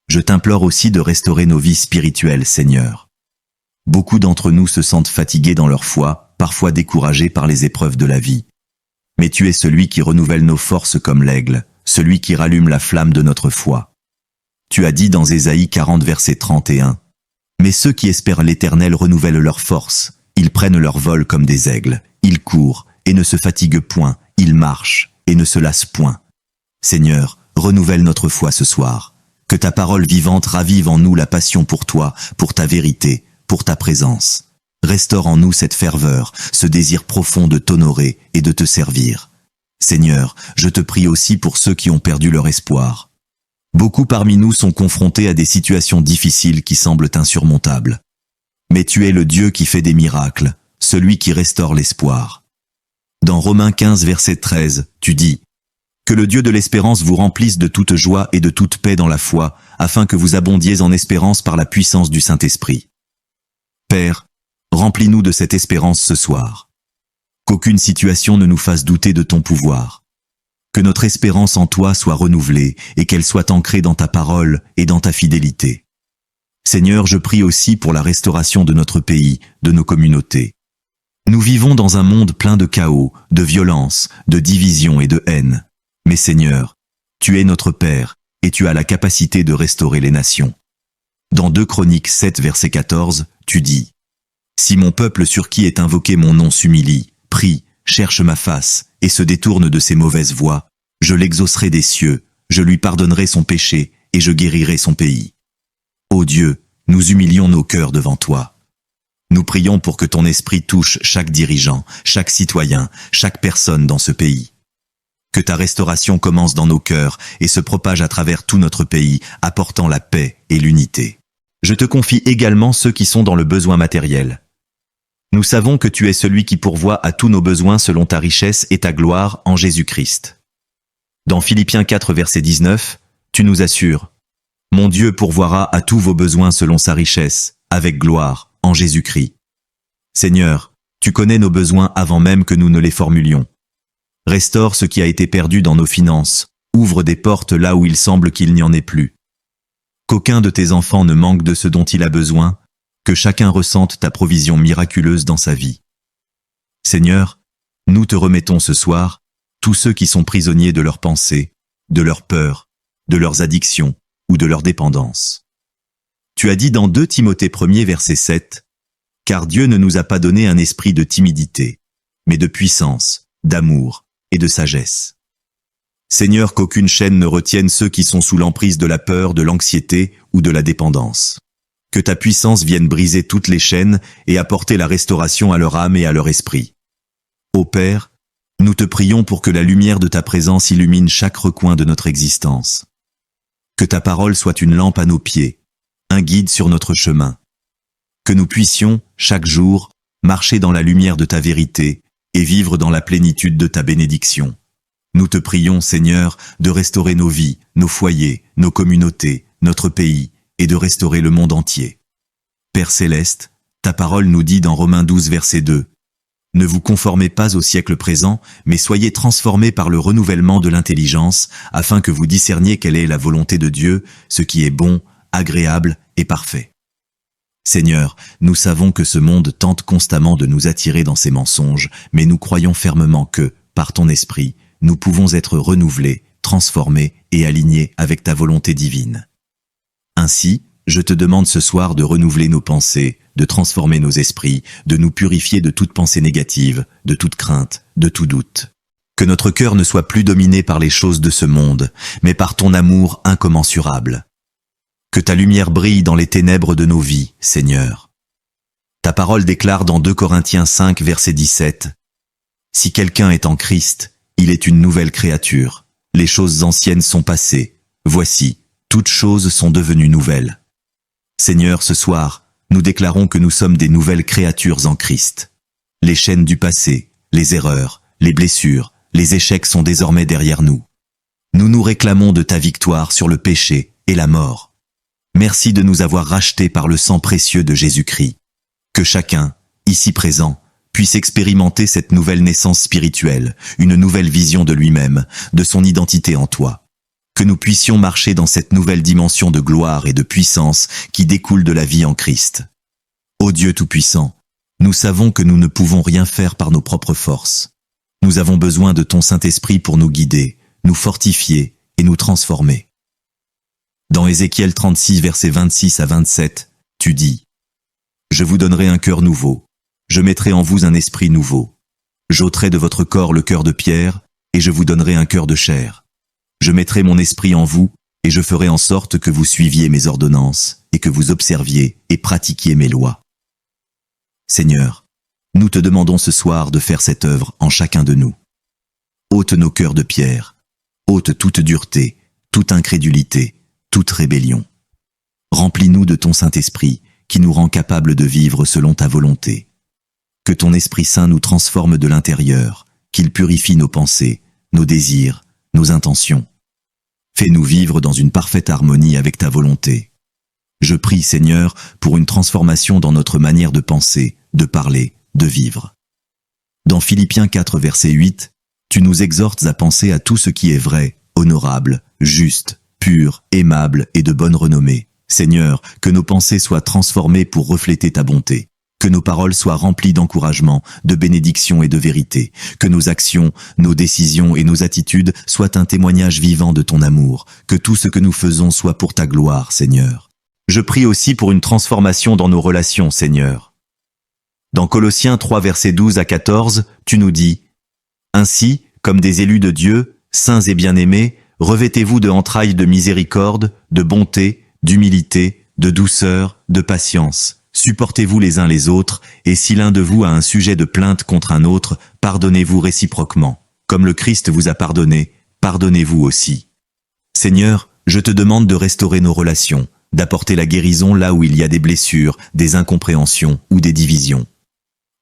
Je t'implore aussi de restaurer nos vies spirituelles, Seigneur. Beaucoup d'entre nous se sentent fatigués dans leur foi, parfois découragés par les épreuves de la vie. Mais tu es celui qui renouvelle nos forces comme l'aigle, celui qui rallume la flamme de notre foi. Tu as dit dans Ésaïe 40, verset 31, « Mais ceux qui espèrent l'Éternel renouvellent leurs forces. Ils prennent leur vol comme des aigles. Ils courent et ne se fatiguent point. Ils marchent et ne se lasse point. Seigneur, renouvelle notre foi ce soir. Que ta parole vivante ravive en nous la passion pour toi, pour ta vérité, pour ta présence. Restaure en nous cette ferveur, ce désir profond de t'honorer et de te servir. Seigneur, je te prie aussi pour ceux qui ont perdu leur espoir. Beaucoup parmi nous sont confrontés à des situations difficiles qui semblent insurmontables. Mais tu es le Dieu qui fait des miracles, celui qui restaure l'espoir. Dans Romains 15, verset 13, tu dis « Que le Dieu de l'espérance vous remplisse de toute joie et de toute paix dans la foi, afin que vous abondiez en espérance par la puissance du Saint-Esprit. » Père, remplis-nous de cette espérance ce soir. Qu'aucune situation ne nous fasse douter de ton pouvoir. Que notre espérance en toi soit renouvelée et qu'elle soit ancrée dans ta parole et dans ta fidélité. Seigneur, je prie aussi pour la restauration de notre pays, de nos communautés. Nous vivons dans un monde plein de chaos, de violence, de division et de haine. Mais Seigneur, tu es notre Père et tu as la capacité de restaurer les nations. Dans 2 Chroniques 7, verset 14, tu dis « Si mon peuple sur qui est invoqué mon nom s'humilie, prie, cherche ma face et se détourne de ses mauvaises voies, je l'exaucerai des cieux, je lui pardonnerai son péché et je guérirai son pays. Ô Dieu, nous humilions nos cœurs devant toi. Nous prions pour que ton esprit touche chaque dirigeant, chaque citoyen, chaque personne dans ce pays. Que ta restauration commence dans nos cœurs et se propage à travers tout notre pays, apportant la paix et l'unité. Je te confie également ceux qui sont dans le besoin matériel. Nous savons que tu es celui qui pourvoit à tous nos besoins selon ta richesse et ta gloire en Jésus-Christ. Dans Philippiens 4, verset 19, tu nous assures « Mon Dieu pourvoira à tous vos besoins selon sa richesse, avec gloire, en Jésus-Christ. » Seigneur, tu connais nos besoins avant même que nous ne les formulions. Restaure ce qui a été perdu dans nos finances, ouvre des portes là où il semble qu'il n'y en ait plus. Qu'aucun de tes enfants ne manque de ce dont il a besoin, que chacun ressente ta provision miraculeuse dans sa vie. Seigneur, nous te remettons ce soir tous ceux qui sont prisonniers de leurs pensées, de leurs peurs, de leurs addictions ou de leur dépendance. Tu as dit dans 2 Timothée 1, verset 7, « Car Dieu ne nous a pas donné un esprit de timidité, mais de puissance, d'amour et de sagesse. » Seigneur, qu'aucune chaîne ne retienne ceux qui sont sous l'emprise de la peur, de l'anxiété ou de la dépendance. Que ta puissance vienne briser toutes les chaînes et apporter la restauration à leur âme et à leur esprit. Ô Père, nous te prions pour que la lumière de ta présence illumine chaque recoin de notre existence. Que ta parole soit une lampe à nos pieds, un guide sur notre chemin. Que nous puissions, chaque jour, marcher dans la lumière de ta vérité et vivre dans la plénitude de ta bénédiction. Nous te prions, Seigneur, de restaurer nos vies, nos foyers, nos communautés, notre pays, et de restaurer le monde entier. Père céleste, ta parole nous dit dans Romains 12, verset 2, « Ne vous conformez pas au siècle présent, mais soyez transformés par le renouvellement de l'intelligence, afin que vous discerniez quelle est la volonté de Dieu, ce qui est bon, agréable et parfait. » Seigneur, nous savons que ce monde tente constamment de nous attirer dans ses mensonges, mais nous croyons fermement que, par ton esprit, nous pouvons être renouvelés, transformés et alignés avec ta volonté divine. Ainsi, je te demande ce soir de renouveler nos pensées, de transformer nos esprits, de nous purifier de toute pensée négative, de toute crainte, de tout doute. Que notre cœur ne soit plus dominé par les choses de ce monde, mais par ton amour incommensurable. Que ta lumière brille dans les ténèbres de nos vies, Seigneur. Ta parole déclare dans 2 Corinthiens 5, verset 17, « Si quelqu'un est en Christ, il est une nouvelle créature. Les choses anciennes sont passées. Voici, toutes choses sont devenues nouvelles. » Seigneur, ce soir, nous déclarons que nous sommes des nouvelles créatures en Christ. Les chaînes du passé, les erreurs, les blessures, les échecs sont désormais derrière nous. Nous nous réclamons de ta victoire sur le péché et la mort. Merci de nous avoir rachetés par le sang précieux de Jésus-Christ. Que chacun, ici présent, puisse expérimenter cette nouvelle naissance spirituelle, une nouvelle vision de lui-même, de son identité en toi. Que nous puissions marcher dans cette nouvelle dimension de gloire et de puissance qui découle de la vie en Christ. Ô Dieu Tout-Puissant, nous savons que nous ne pouvons rien faire par nos propres forces. Nous avons besoin de ton Saint-Esprit pour nous guider, nous fortifier et nous transformer. Dans Ézéchiel 36, versets 26 à 27, tu dis « Je vous donnerai un cœur nouveau, je mettrai en vous un esprit nouveau. J'ôterai de votre corps le cœur de pierre, et je vous donnerai un cœur de chair. Je mettrai mon esprit en vous, et je ferai en sorte que vous suiviez mes ordonnances, et que vous observiez et pratiquiez mes lois. Seigneur, nous te demandons ce soir de faire cette œuvre en chacun de nous. Ôte nos cœurs de pierre, ôte toute dureté, toute incrédulité, toute rébellion. Remplis-nous de ton Saint-Esprit, qui nous rend capables de vivre selon ta volonté. Que ton Esprit Saint nous transforme de l'intérieur, qu'il purifie nos pensées, nos désirs, nos intentions. Fais-nous vivre dans une parfaite harmonie avec ta volonté. Je prie, Seigneur, pour une transformation dans notre manière de penser, de parler, de vivre. Dans Philippiens 4, verset 8, tu nous exhortes à penser à tout ce qui est vrai, honorable, juste, pur, aimable et de bonne renommée. Seigneur, que nos pensées soient transformées pour refléter ta bonté. Que nos paroles soient remplies d'encouragement, de bénédiction et de vérité. Que nos actions, nos décisions et nos attitudes soient un témoignage vivant de ton amour. Que tout ce que nous faisons soit pour ta gloire, Seigneur. Je prie aussi pour une transformation dans nos relations, Seigneur. Dans Colossiens 3, versets 12 à 14, tu nous dis « Ainsi, comme des élus de Dieu, saints et bien-aimés, revêtez-vous de entrailles de miséricorde, de bonté, d'humilité, de douceur, de patience. Supportez-vous les uns les autres, et si l'un de vous a un sujet de plainte contre un autre, pardonnez-vous réciproquement. Comme le Christ vous a pardonné, pardonnez-vous aussi. Seigneur, je te demande de restaurer nos relations, d'apporter la guérison là où il y a des blessures, des incompréhensions ou des divisions.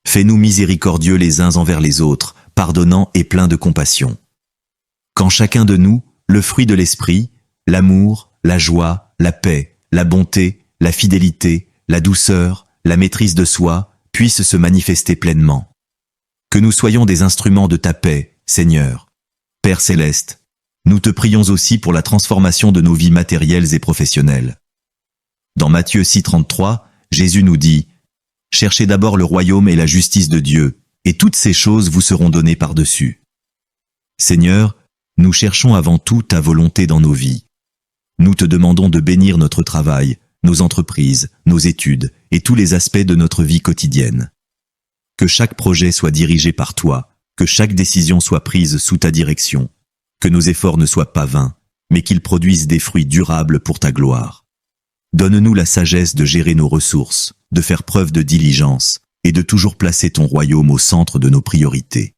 Fais-nous miséricordieux les uns envers les autres, pardonnants et pleins de compassion. Qu'en chacun de nous, le fruit de l'esprit, l'amour, la joie, la paix, la bonté, la fidélité, la douceur, la maîtrise de soi, puissent se manifester pleinement. Que nous soyons des instruments de ta paix, Seigneur. Père céleste, nous te prions aussi pour la transformation de nos vies matérielles et professionnelles. Dans Matthieu 6, 33, Jésus nous dit « Cherchez d'abord le royaume et la justice de Dieu, et toutes ces choses vous seront données par-dessus. » Seigneur, nous cherchons avant tout ta volonté dans nos vies. Nous te demandons de bénir notre travail, nos entreprises, nos études et tous les aspects de notre vie quotidienne. Que chaque projet soit dirigé par toi, que chaque décision soit prise sous ta direction, que nos efforts ne soient pas vains, mais qu'ils produisent des fruits durables pour ta gloire. Donne-nous la sagesse de gérer nos ressources, de faire preuve de diligence et de toujours placer ton royaume au centre de nos priorités.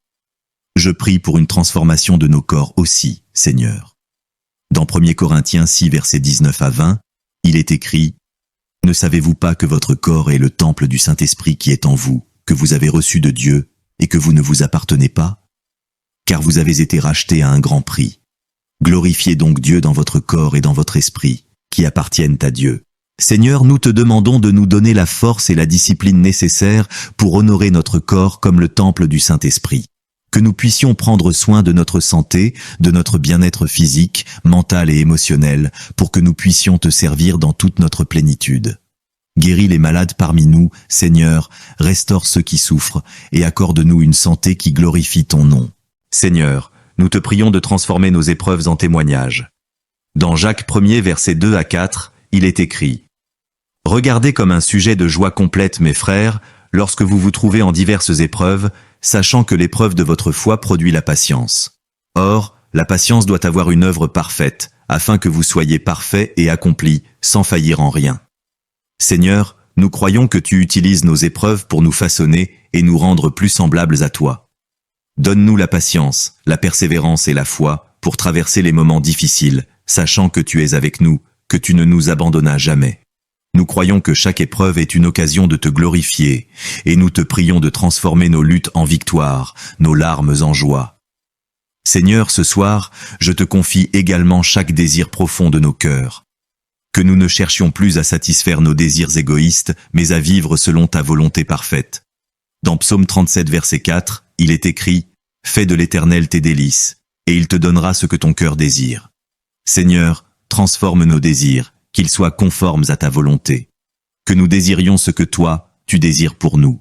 Je prie pour une transformation de nos corps aussi, Seigneur. Dans 1 Corinthiens 6, versets 19 à 20, il est écrit « Ne savez-vous pas que votre corps est le temple du Saint-Esprit qui est en vous, que vous avez reçu de Dieu, et que vous ne vous appartenez pas? Car vous avez été rachetés à un grand prix. Glorifiez donc Dieu dans votre corps et dans votre esprit, qui appartiennent à Dieu. Seigneur, nous te demandons de nous donner la force et la discipline nécessaires pour honorer notre corps comme le temple du Saint-Esprit. Que nous puissions prendre soin de notre santé, de notre bien-être physique, mental et émotionnel, pour que nous puissions te servir dans toute notre plénitude. Guéris les malades parmi nous, Seigneur, restaure ceux qui souffrent, et accorde-nous une santé qui glorifie ton nom. Seigneur, nous te prions de transformer nos épreuves en témoignages. Dans Jacques 1, versets 2 à 4, il est écrit « Regardez comme un sujet de joie complète, mes frères, lorsque vous vous trouvez en diverses épreuves, sachant que l'épreuve de votre foi produit la patience. Or, la patience doit avoir une œuvre parfaite, afin que vous soyez parfaits et accomplis, sans faillir en rien. Seigneur, nous croyons que tu utilises nos épreuves pour nous façonner et nous rendre plus semblables à toi. Donne-nous la patience, la persévérance et la foi pour traverser les moments difficiles, sachant que tu es avec nous, que tu ne nous abandonnas jamais. Nous croyons que chaque épreuve est une occasion de te glorifier, et nous te prions de transformer nos luttes en victoire, nos larmes en joie. Seigneur, ce soir, je te confie également chaque désir profond de nos cœurs. Que nous ne cherchions plus à satisfaire nos désirs égoïstes, mais à vivre selon ta volonté parfaite. Dans Psaume 37, verset 4, il est écrit « Fais de l'Éternel tes délices, et il te donnera ce que ton cœur désire. » Seigneur, transforme nos désirs, qu'ils soient conformes à ta volonté. Que nous désirions ce que toi, tu désires pour nous.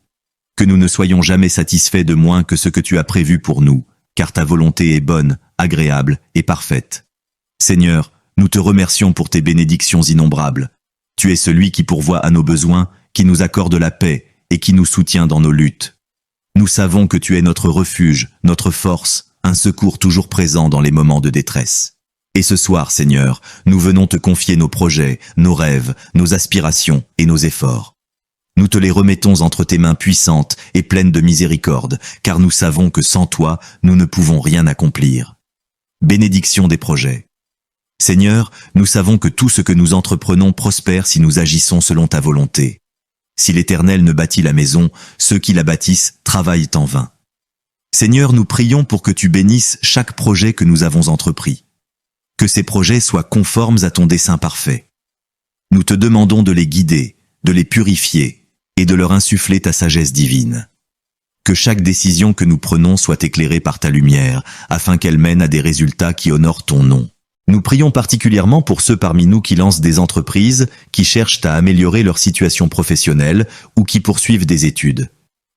Que nous ne soyons jamais satisfaits de moins que ce que tu as prévu pour nous, car ta volonté est bonne, agréable et parfaite. Seigneur, nous te remercions pour tes bénédictions innombrables. Tu es celui qui pourvoit à nos besoins, qui nous accorde la paix et qui nous soutient dans nos luttes. Nous savons que tu es notre refuge, notre force, un secours toujours présent dans les moments de détresse. Et ce soir, Seigneur, nous venons te confier nos projets, nos rêves, nos aspirations et nos efforts. Nous te les remettons entre tes mains puissantes et pleines de miséricorde, car nous savons que sans toi, nous ne pouvons rien accomplir. Bénédiction des projets. Seigneur, nous savons que tout ce que nous entreprenons prospère si nous agissons selon ta volonté. Si l'Éternel ne bâtit la maison, ceux qui la bâtissent travaillent en vain. Seigneur, nous prions pour que tu bénisses chaque projet que nous avons entrepris. Que ces projets soient conformes à ton dessein parfait. Nous te demandons de les guider, de les purifier et de leur insuffler ta sagesse divine. Que chaque décision que nous prenons soit éclairée par ta lumière, afin qu'elle mène à des résultats qui honorent ton nom. Nous prions particulièrement pour ceux parmi nous qui lancent des entreprises, qui cherchent à améliorer leur situation professionnelle ou qui poursuivent des études.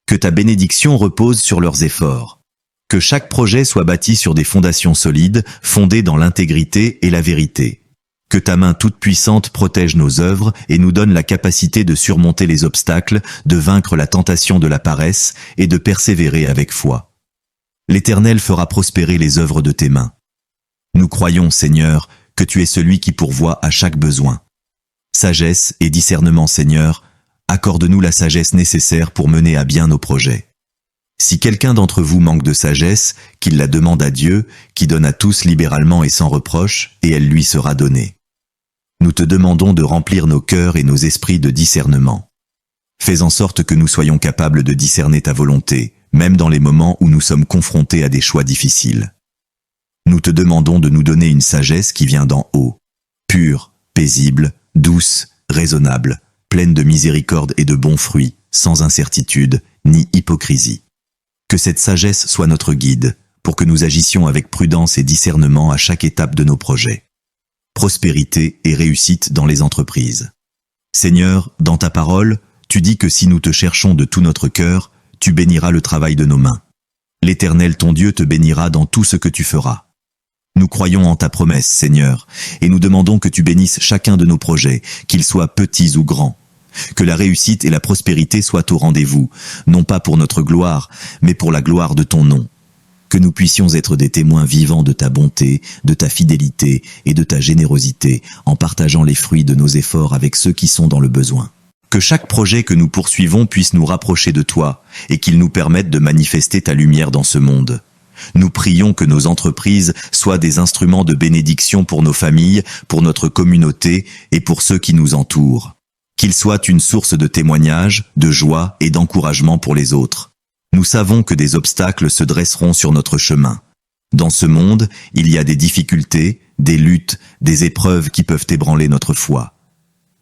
Que ta bénédiction repose sur leurs efforts. Que chaque projet soit bâti sur des fondations solides, fondées dans l'intégrité et la vérité. Que ta main toute puissante protège nos œuvres et nous donne la capacité de surmonter les obstacles, de vaincre la tentation de la paresse et de persévérer avec foi. L'Éternel fera prospérer les œuvres de tes mains. Nous croyons, Seigneur, que tu es celui qui pourvoit à chaque besoin. Sagesse et discernement, Seigneur, accorde-nous la sagesse nécessaire pour mener à bien nos projets. Si quelqu'un d'entre vous manque de sagesse, qu'il la demande à Dieu, qui donne à tous libéralement et sans reproche, et elle lui sera donnée. Nous te demandons de remplir nos cœurs et nos esprits de discernement. Fais en sorte que nous soyons capables de discerner ta volonté, même dans les moments où nous sommes confrontés à des choix difficiles. Nous te demandons de nous donner une sagesse qui vient d'en haut, pure, paisible, douce, raisonnable, pleine de miséricorde et de bons fruits, sans incertitude ni hypocrisie. Que cette sagesse soit notre guide, pour que nous agissions avec prudence et discernement à chaque étape de nos projets. Prospérité et réussite dans les entreprises. Seigneur, dans ta parole, tu dis que si nous te cherchons de tout notre cœur, tu béniras le travail de nos mains. L'Éternel ton Dieu te bénira dans tout ce que tu feras. Nous croyons en ta promesse, Seigneur, et nous demandons que tu bénisses chacun de nos projets, qu'ils soient petits ou grands. Que la réussite et la prospérité soient au rendez-vous, non pas pour notre gloire, mais pour la gloire de ton nom. Que nous puissions être des témoins vivants de ta bonté, de ta fidélité et de ta générosité, en partageant les fruits de nos efforts avec ceux qui sont dans le besoin. Que chaque projet que nous poursuivons puisse nous rapprocher de toi, et qu'il nous permette de manifester ta lumière dans ce monde. Nous prions que nos entreprises soient des instruments de bénédiction pour nos familles, pour notre communauté et pour ceux qui nous entourent. Qu'ils soient une source de témoignage, de joie et d'encouragement pour les autres. Nous savons que des obstacles se dresseront sur notre chemin. Dans ce monde, il y a des difficultés, des luttes, des épreuves qui peuvent ébranler notre foi.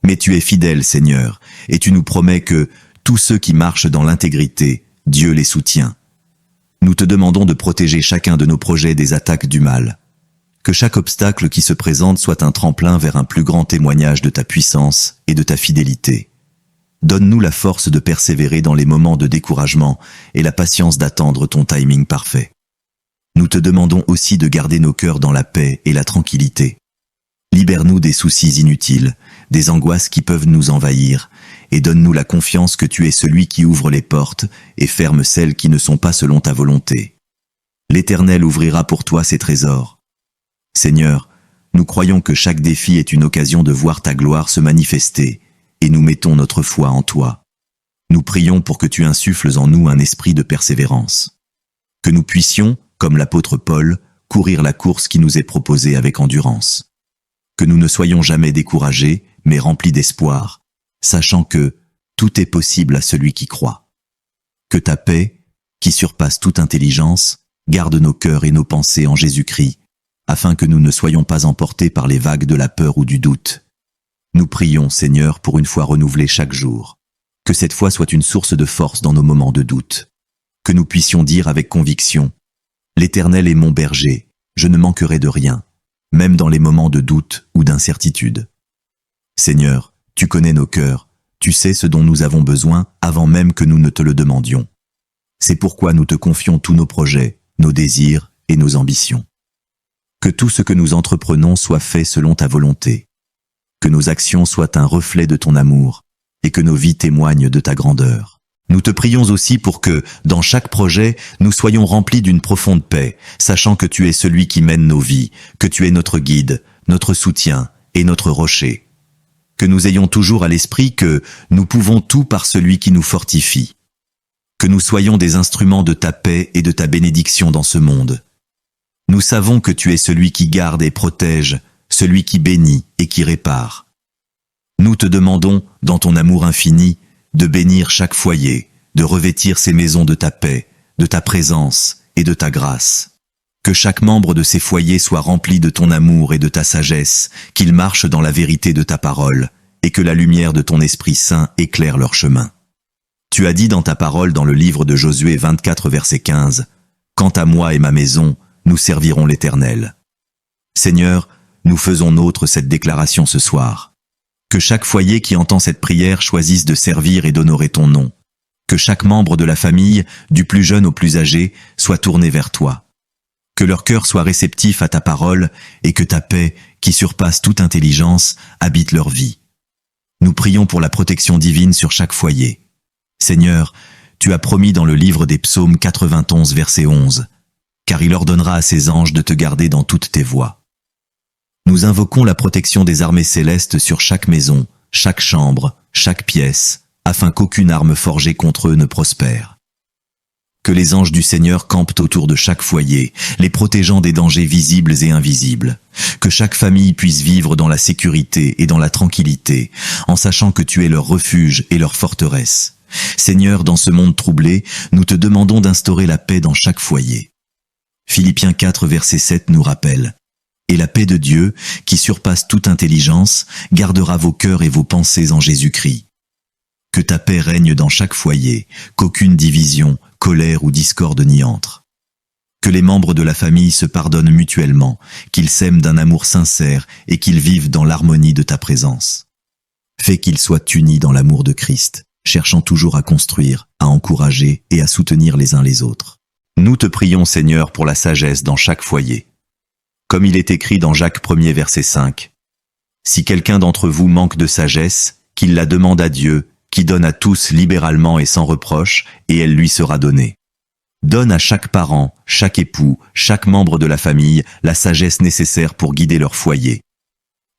Mais tu es fidèle, Seigneur, et tu nous promets que tous ceux qui marchent dans l'intégrité, Dieu les soutient. Nous te demandons de protéger chacun de nos projets des attaques du mal. Que chaque obstacle qui se présente soit un tremplin vers un plus grand témoignage de ta puissance et de ta fidélité. Donne-nous la force de persévérer dans les moments de découragement et la patience d'attendre ton timing parfait. Nous te demandons aussi de garder nos cœurs dans la paix et la tranquillité. Libère-nous des soucis inutiles, des angoisses qui peuvent nous envahir, et donne-nous la confiance que tu es celui qui ouvre les portes et ferme celles qui ne sont pas selon ta volonté. L'Éternel ouvrira pour toi ses trésors. Seigneur, nous croyons que chaque défi est une occasion de voir ta gloire se manifester, et nous mettons notre foi en toi. Nous prions pour que tu insuffles en nous un esprit de persévérance. Que nous puissions, comme l'apôtre Paul, courir la course qui nous est proposée avec endurance. Que nous ne soyons jamais découragés, mais remplis d'espoir, sachant que tout est possible à celui qui croit. Que ta paix, qui surpasse toute intelligence, garde nos cœurs et nos pensées en Jésus-Christ, afin que nous ne soyons pas emportés par les vagues de la peur ou du doute. Nous prions, Seigneur, pour une foi renouvelée chaque jour. Que cette foi soit une source de force dans nos moments de doute. Que nous puissions dire avec conviction, « L'Éternel est mon berger, je ne manquerai de rien, même dans les moments de doute ou d'incertitude. » Seigneur, tu connais nos cœurs, tu sais ce dont nous avons besoin avant même que nous ne te le demandions. C'est pourquoi nous te confions tous nos projets, nos désirs et nos ambitions. Que tout ce que nous entreprenons soit fait selon ta volonté. Que nos actions soient un reflet de ton amour et que nos vies témoignent de ta grandeur. Nous te prions aussi pour que, dans chaque projet, nous soyons remplis d'une profonde paix, sachant que tu es celui qui mène nos vies, que tu es notre guide, notre soutien et notre rocher. Que nous ayons toujours à l'esprit que nous pouvons tout par celui qui nous fortifie. Que nous soyons des instruments de ta paix et de ta bénédiction dans ce monde. Nous savons que tu es celui qui garde et protège, celui qui bénit et qui répare. Nous te demandons, dans ton amour infini, de bénir chaque foyer, de revêtir ces maisons de ta paix, de ta présence et de ta grâce. Que chaque membre de ces foyers soit rempli de ton amour et de ta sagesse, qu'il marche dans la vérité de ta parole, et que la lumière de ton Esprit Saint éclaire leur chemin. Tu as dit dans ta parole dans le livre de Josué 24 verset 15, « Quant à moi et ma maison, nous servirons l'Éternel. » Seigneur, nous faisons nôtre cette déclaration ce soir. Que chaque foyer qui entend cette prière choisisse de servir et d'honorer ton nom. Que chaque membre de la famille, du plus jeune au plus âgé, soit tourné vers toi. Que leur cœur soit réceptif à ta parole et que ta paix, qui surpasse toute intelligence, habite leur vie. Nous prions pour la protection divine sur chaque foyer. Seigneur, tu as promis dans le livre des Psaumes 91 verset 11, « Car il ordonnera à ses anges de te garder dans toutes tes voies. » Nous invoquons la protection des armées célestes sur chaque maison, chaque chambre, chaque pièce, afin qu'aucune arme forgée contre eux ne prospère. Que les anges du Seigneur campent autour de chaque foyer, les protégeant des dangers visibles et invisibles. Que chaque famille puisse vivre dans la sécurité et dans la tranquillité, en sachant que tu es leur refuge et leur forteresse. Seigneur, dans ce monde troublé, nous te demandons d'instaurer la paix dans chaque foyer. Philippiens 4 verset 7 nous rappelle: Et la paix de Dieu, qui surpasse toute intelligence, gardera vos cœurs et vos pensées en Jésus-Christ. Que ta paix règne dans chaque foyer, qu'aucune division, colère ou discorde n'y entre. Que les membres de la famille se pardonnent mutuellement, qu'ils s'aiment d'un amour sincère et qu'ils vivent dans l'harmonie de ta présence. Fais qu'ils soient unis dans l'amour de Christ, cherchant toujours à construire, à encourager et à soutenir les uns les autres. Nous te prions, Seigneur, pour la sagesse dans chaque foyer. Comme il est écrit dans Jacques 1er verset 5. « Si quelqu'un d'entre vous manque de sagesse, qu'il la demande à Dieu, qui donne à tous libéralement et sans reproche, et elle lui sera donnée. Donne à chaque parent, chaque époux, chaque membre de la famille la sagesse nécessaire pour guider leur foyer.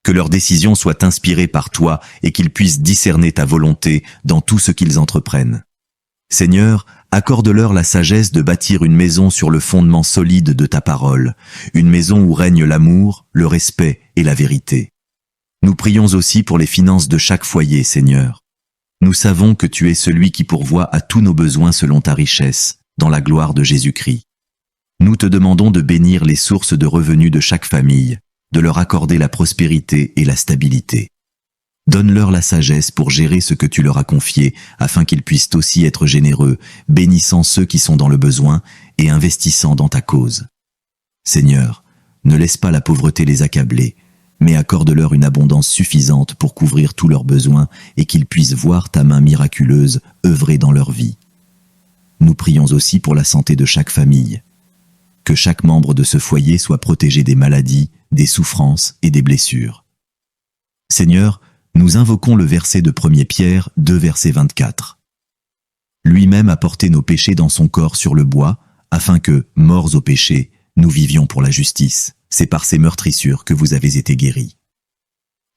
Que leurs décisions soient inspirées par toi et qu'ils puissent discerner ta volonté dans tout ce qu'ils entreprennent. Seigneur, accorde-leur la sagesse de bâtir une maison sur le fondement solide de ta parole, une maison où règne l'amour, le respect et la vérité. Nous prions aussi pour les finances de chaque foyer, Seigneur. Nous savons que tu es celui qui pourvoit à tous nos besoins selon ta richesse, dans la gloire de Jésus-Christ. Nous te demandons de bénir les sources de revenus de chaque famille, de leur accorder la prospérité et la stabilité. Donne-leur la sagesse pour gérer ce que tu leur as confié, afin qu'ils puissent aussi être généreux, bénissant ceux qui sont dans le besoin et investissant dans ta cause. Seigneur, ne laisse pas la pauvreté les accabler, mais accorde-leur une abondance suffisante pour couvrir tous leurs besoins et qu'ils puissent voir ta main miraculeuse œuvrer dans leur vie. Nous prions aussi pour la santé de chaque famille. Que chaque membre de ce foyer soit protégé des maladies, des souffrances et des blessures. Seigneur, nous invoquons le verset de 1 Pierre 2 verset 24. Lui-même a porté nos péchés dans son corps sur le bois, afin que, morts au péché, nous vivions pour la justice. C'est par ces meurtrissures que vous avez été guéris.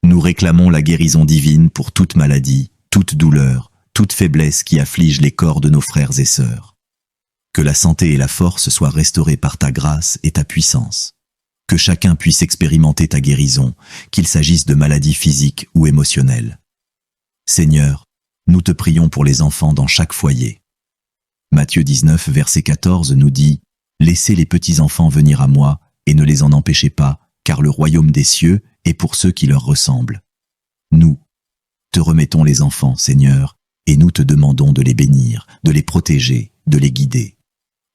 Nous réclamons la guérison divine pour toute maladie, toute douleur, toute faiblesse qui afflige les corps de nos frères et sœurs. Que la santé et la force soient restaurées par ta grâce et ta puissance. Que chacun puisse expérimenter ta guérison, qu'il s'agisse de maladies physiques ou émotionnelles. Seigneur, nous te prions pour les enfants dans chaque foyer. Matthieu 19, verset 14 nous dit « Laissez les petits enfants venir à moi, et ne les en empêchez pas, car le royaume des cieux est pour ceux qui leur ressemblent. » Nous te remettons les enfants, Seigneur, et nous te demandons de les bénir, de les protéger, de les guider.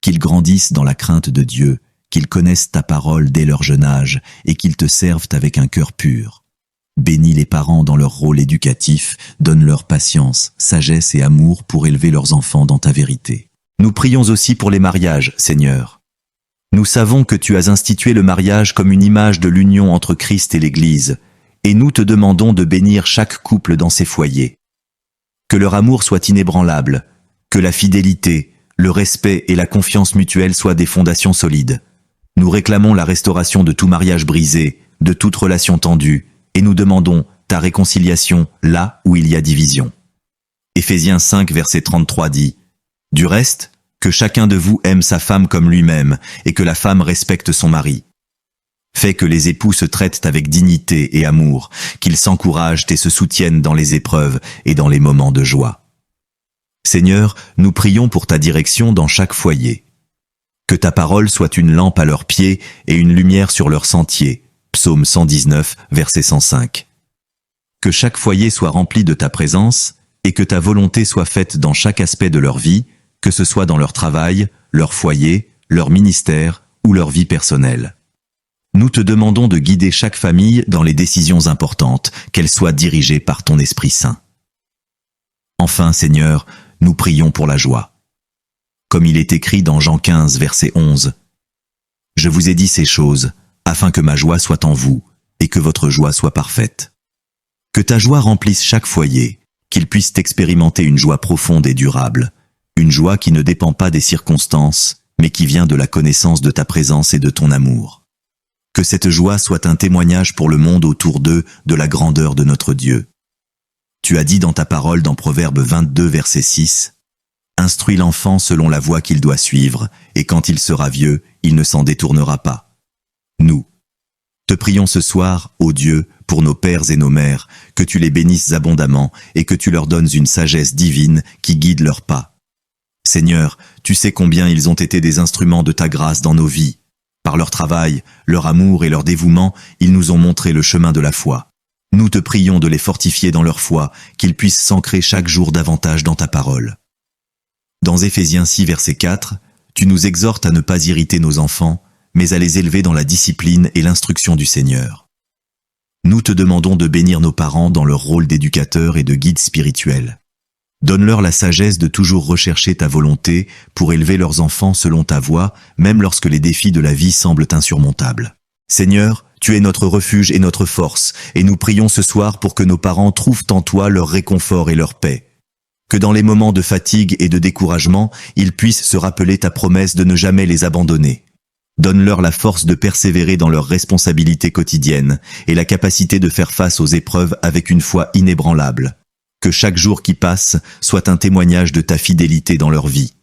Qu'ils grandissent dans la crainte de Dieu, qu'ils connaissent ta parole dès leur jeune âge et qu'ils te servent avec un cœur pur. Bénis les parents dans leur rôle éducatif, donne-leur patience, sagesse et amour pour élever leurs enfants dans ta vérité. Nous prions aussi pour les mariages, Seigneur. Nous savons que tu as institué le mariage comme une image de l'union entre Christ et l'Église, et nous te demandons de bénir chaque couple dans ses foyers. Que leur amour soit inébranlable, Que la fidélité, le respect et la confiance mutuelle soient des fondations solides. Nous réclamons la restauration de tout mariage brisé, de toute relation tendue, et nous demandons ta réconciliation là où il y a division. Éphésiens 5, verset 33 dit « Du reste, que chacun de vous aime sa femme comme lui-même, et que la femme respecte son mari. Fais que les époux se traitent avec dignité et amour, qu'ils s'encouragent et se soutiennent dans les épreuves et dans les moments de joie. » Seigneur, nous prions pour ta direction dans chaque foyer. Que ta parole soit une lampe à leurs pieds et une lumière sur leur sentier. Psaume 119, verset 105. Que chaque foyer soit rempli de ta présence et que ta volonté soit faite dans chaque aspect de leur vie, que ce soit dans leur travail, leur foyer, leur ministère ou leur vie personnelle. Nous te demandons de guider chaque famille dans les décisions importantes, qu'elles soient dirigées par ton Esprit Saint. Enfin, Seigneur, nous prions pour la joie. Comme il est écrit dans Jean 15, verset 11, « Je vous ai dit ces choses, afin que ma joie soit en vous, et que votre joie soit parfaite. » Que ta joie remplisse chaque foyer, qu'il puisse expérimenter une joie profonde et durable, une joie qui ne dépend pas des circonstances, mais qui vient de la connaissance de ta présence et de ton amour. Que cette joie soit un témoignage pour le monde autour d'eux de la grandeur de notre Dieu. Tu as dit dans ta parole dans Proverbe 22, verset 6, « Instruis l'enfant selon la voie qu'il doit suivre, et quand il sera vieux, il ne s'en détournera pas. » Nous te prions ce soir, ô Dieu, pour nos pères et nos mères, que tu les bénisses abondamment et que tu leur donnes une sagesse divine qui guide leurs pas. Seigneur, tu sais combien ils ont été des instruments de ta grâce dans nos vies. Par leur travail, leur amour et leur dévouement, ils nous ont montré le chemin de la foi. Nous te prions de les fortifier dans leur foi, qu'ils puissent s'ancrer chaque jour davantage dans ta parole. Dans Éphésiens 6, verset 4, tu nous exhortes à ne pas irriter nos enfants, mais à les élever dans la discipline et l'instruction du Seigneur. Nous te demandons de bénir nos parents dans leur rôle d'éducateurs et de guides spirituels. Donne-leur la sagesse de toujours rechercher ta volonté pour élever leurs enfants selon ta voie, même lorsque les défis de la vie semblent insurmontables. Seigneur, tu es notre refuge et notre force, et nous prions ce soir pour que nos parents trouvent en toi leur réconfort et leur paix. Que dans les moments de fatigue et de découragement, ils puissent se rappeler ta promesse de ne jamais les abandonner. Donne-leur la force de persévérer dans leurs responsabilités quotidiennes et la capacité de faire face aux épreuves avec une foi inébranlable. Que chaque jour qui passe soit un témoignage de ta fidélité dans leur vie.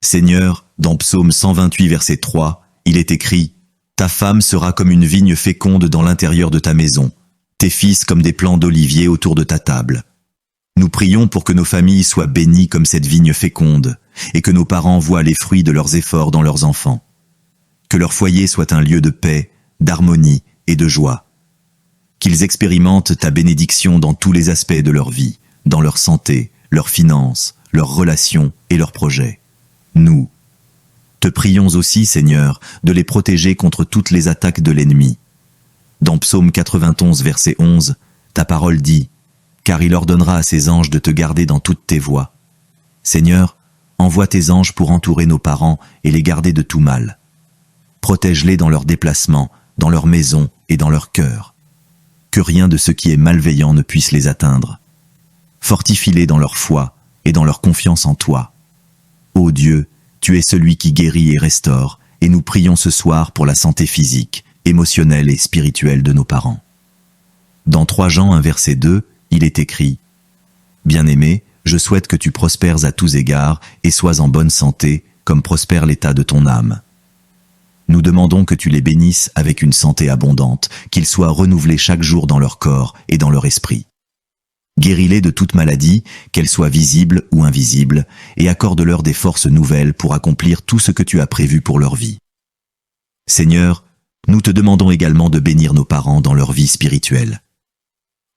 Seigneur, dans Psaume 128, verset 3, il est écrit « Ta femme sera comme une vigne féconde dans l'intérieur de ta maison, tes fils comme des plants d'olivier autour de ta table. » Nous prions pour que nos familles soient bénies comme cette vigne féconde et que nos parents voient les fruits de leurs efforts dans leurs enfants. Que leur foyer soit un lieu de paix, d'harmonie et de joie. Qu'ils expérimentent ta bénédiction dans tous les aspects de leur vie, dans leur santé, leurs finances, leurs relations et leurs projets. Nous te prions aussi, Seigneur, de les protéger contre toutes les attaques de l'ennemi. Dans Psaume 91, verset 11, ta parole dit « Car il ordonnera à ses anges de te garder dans toutes tes voies. » Seigneur, envoie tes anges pour entourer nos parents et les garder de tout mal. Protège-les dans leurs déplacements, dans leur maison et dans leur cœur. Que rien de ce qui est malveillant ne puisse les atteindre. Fortifie-les dans leur foi et dans leur confiance en toi. Ô Dieu, tu es celui qui guérit et restaure, et nous prions ce soir pour la santé physique, émotionnelle et spirituelle de nos parents. Dans 3 Jean 1, verset 2, il est écrit « Bien-aimé, je souhaite que tu prospères à tous égards et sois en bonne santé, comme prospère l'état de ton âme. » Nous demandons que tu les bénisses avec une santé abondante, qu'ils soient renouvelés chaque jour dans leur corps et dans leur esprit. Guéris-les de toute maladie, qu'elle soit visible ou invisible, et accorde-leur des forces nouvelles pour accomplir tout ce que tu as prévu pour leur vie. Seigneur, nous te demandons également de bénir nos parents dans leur vie spirituelle.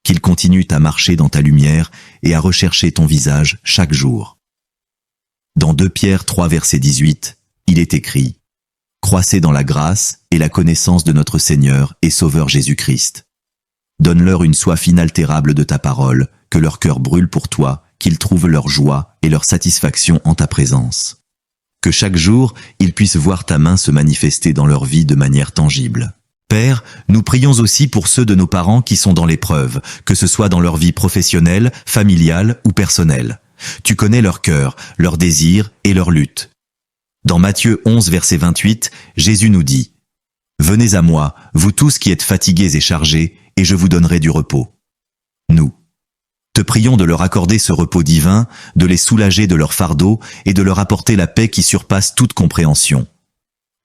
Qu'ils continuent à marcher dans ta lumière et à rechercher ton visage chaque jour. Dans 2 Pierre 3, verset 18, il est écrit « Croissez dans la grâce et la connaissance de notre Seigneur et Sauveur Jésus-Christ. Donne-leur une soif inaltérable de ta parole, que leur cœur brûle pour toi, qu'ils trouvent leur joie et leur satisfaction en ta présence. Que chaque jour, ils puissent voir ta main se manifester dans leur vie de manière tangible. Père, nous prions aussi pour ceux de nos parents qui sont dans l'épreuve, que ce soit dans leur vie professionnelle, familiale ou personnelle. Tu connais leur cœur, leurs désirs et leurs luttes. Dans Matthieu 11, verset 28, Jésus nous dit « Venez à moi, vous tous qui êtes fatigués et chargés, et je vous donnerai du repos. » Nous te prions de leur accorder ce repos divin, de les soulager de leur fardeau et de leur apporter la paix qui surpasse toute compréhension.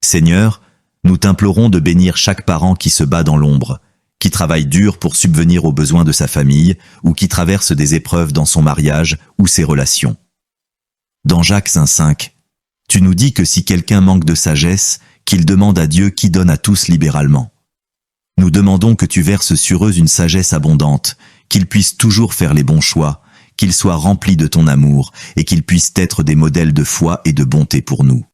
Seigneur, nous t'implorons de bénir chaque parent qui se bat dans l'ombre, qui travaille dur pour subvenir aux besoins de sa famille ou qui traverse des épreuves dans son mariage ou ses relations. Dans Jacques 5,5, tu nous dis que si quelqu'un manque de sagesse, qu'il demande à Dieu qui donne à tous libéralement. Nous demandons que tu verses sur eux une sagesse abondante, qu'ils puissent toujours faire les bons choix, qu'ils soient remplis de ton amour et qu'ils puissent être des modèles de foi et de bonté pour nous.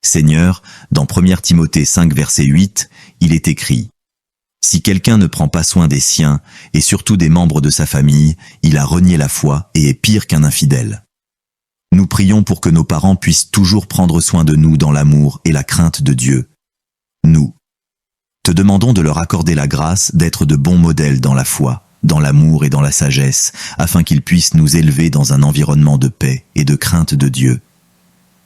Seigneur, dans 1 Timothée 5, verset 8, il est écrit « Si quelqu'un ne prend pas soin des siens, et surtout des membres de sa famille, il a renié la foi et est pire qu'un infidèle. » Nous prions pour que nos parents puissent toujours prendre soin de nous dans l'amour et la crainte de Dieu. Nous te demandons de leur accorder la grâce d'être de bons modèles dans la foi, dans l'amour et dans la sagesse, afin qu'ils puissent nous élever dans un environnement de paix et de crainte de Dieu.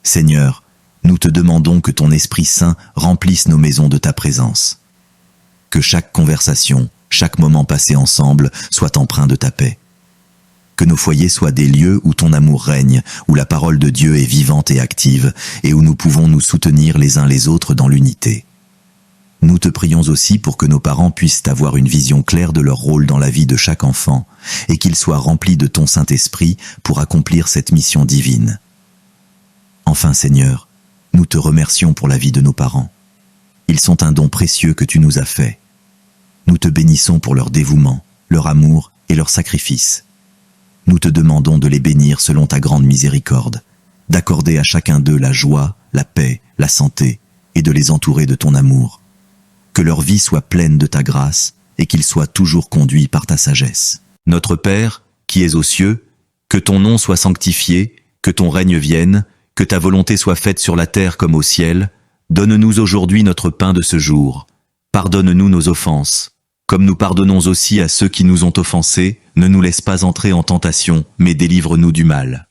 Seigneur, nous te demandons que ton Esprit Saint remplisse nos maisons de ta présence. Que chaque conversation, chaque moment passé ensemble soit empreint de ta paix. Que nos foyers soient des lieux où ton amour règne, où la parole de Dieu est vivante et active, et où nous pouvons nous soutenir les uns les autres dans l'unité. Nous te prions aussi pour que nos parents puissent avoir une vision claire de leur rôle dans la vie de chaque enfant, et qu'ils soient remplis de ton Saint-Esprit pour accomplir cette mission divine. Enfin, Seigneur, nous te remercions pour la vie de nos parents. Ils sont un don précieux que tu nous as fait. Nous te bénissons pour leur dévouement, leur amour et leur sacrifice. Nous te demandons de les bénir selon ta grande miséricorde, d'accorder à chacun d'eux la joie, la paix, la santé, et de les entourer de ton amour. Que leur vie soit pleine de ta grâce, et qu'ils soient toujours conduits par ta sagesse. Notre Père, qui es aux cieux, que ton nom soit sanctifié, que ton règne vienne, que ta volonté soit faite sur la terre comme au ciel. Donne-nous aujourd'hui notre pain de ce jour. Pardonne-nous nos offenses, comme nous pardonnons aussi à ceux qui nous ont offensés. Ne nous laisse pas entrer en tentation, mais délivre-nous du mal.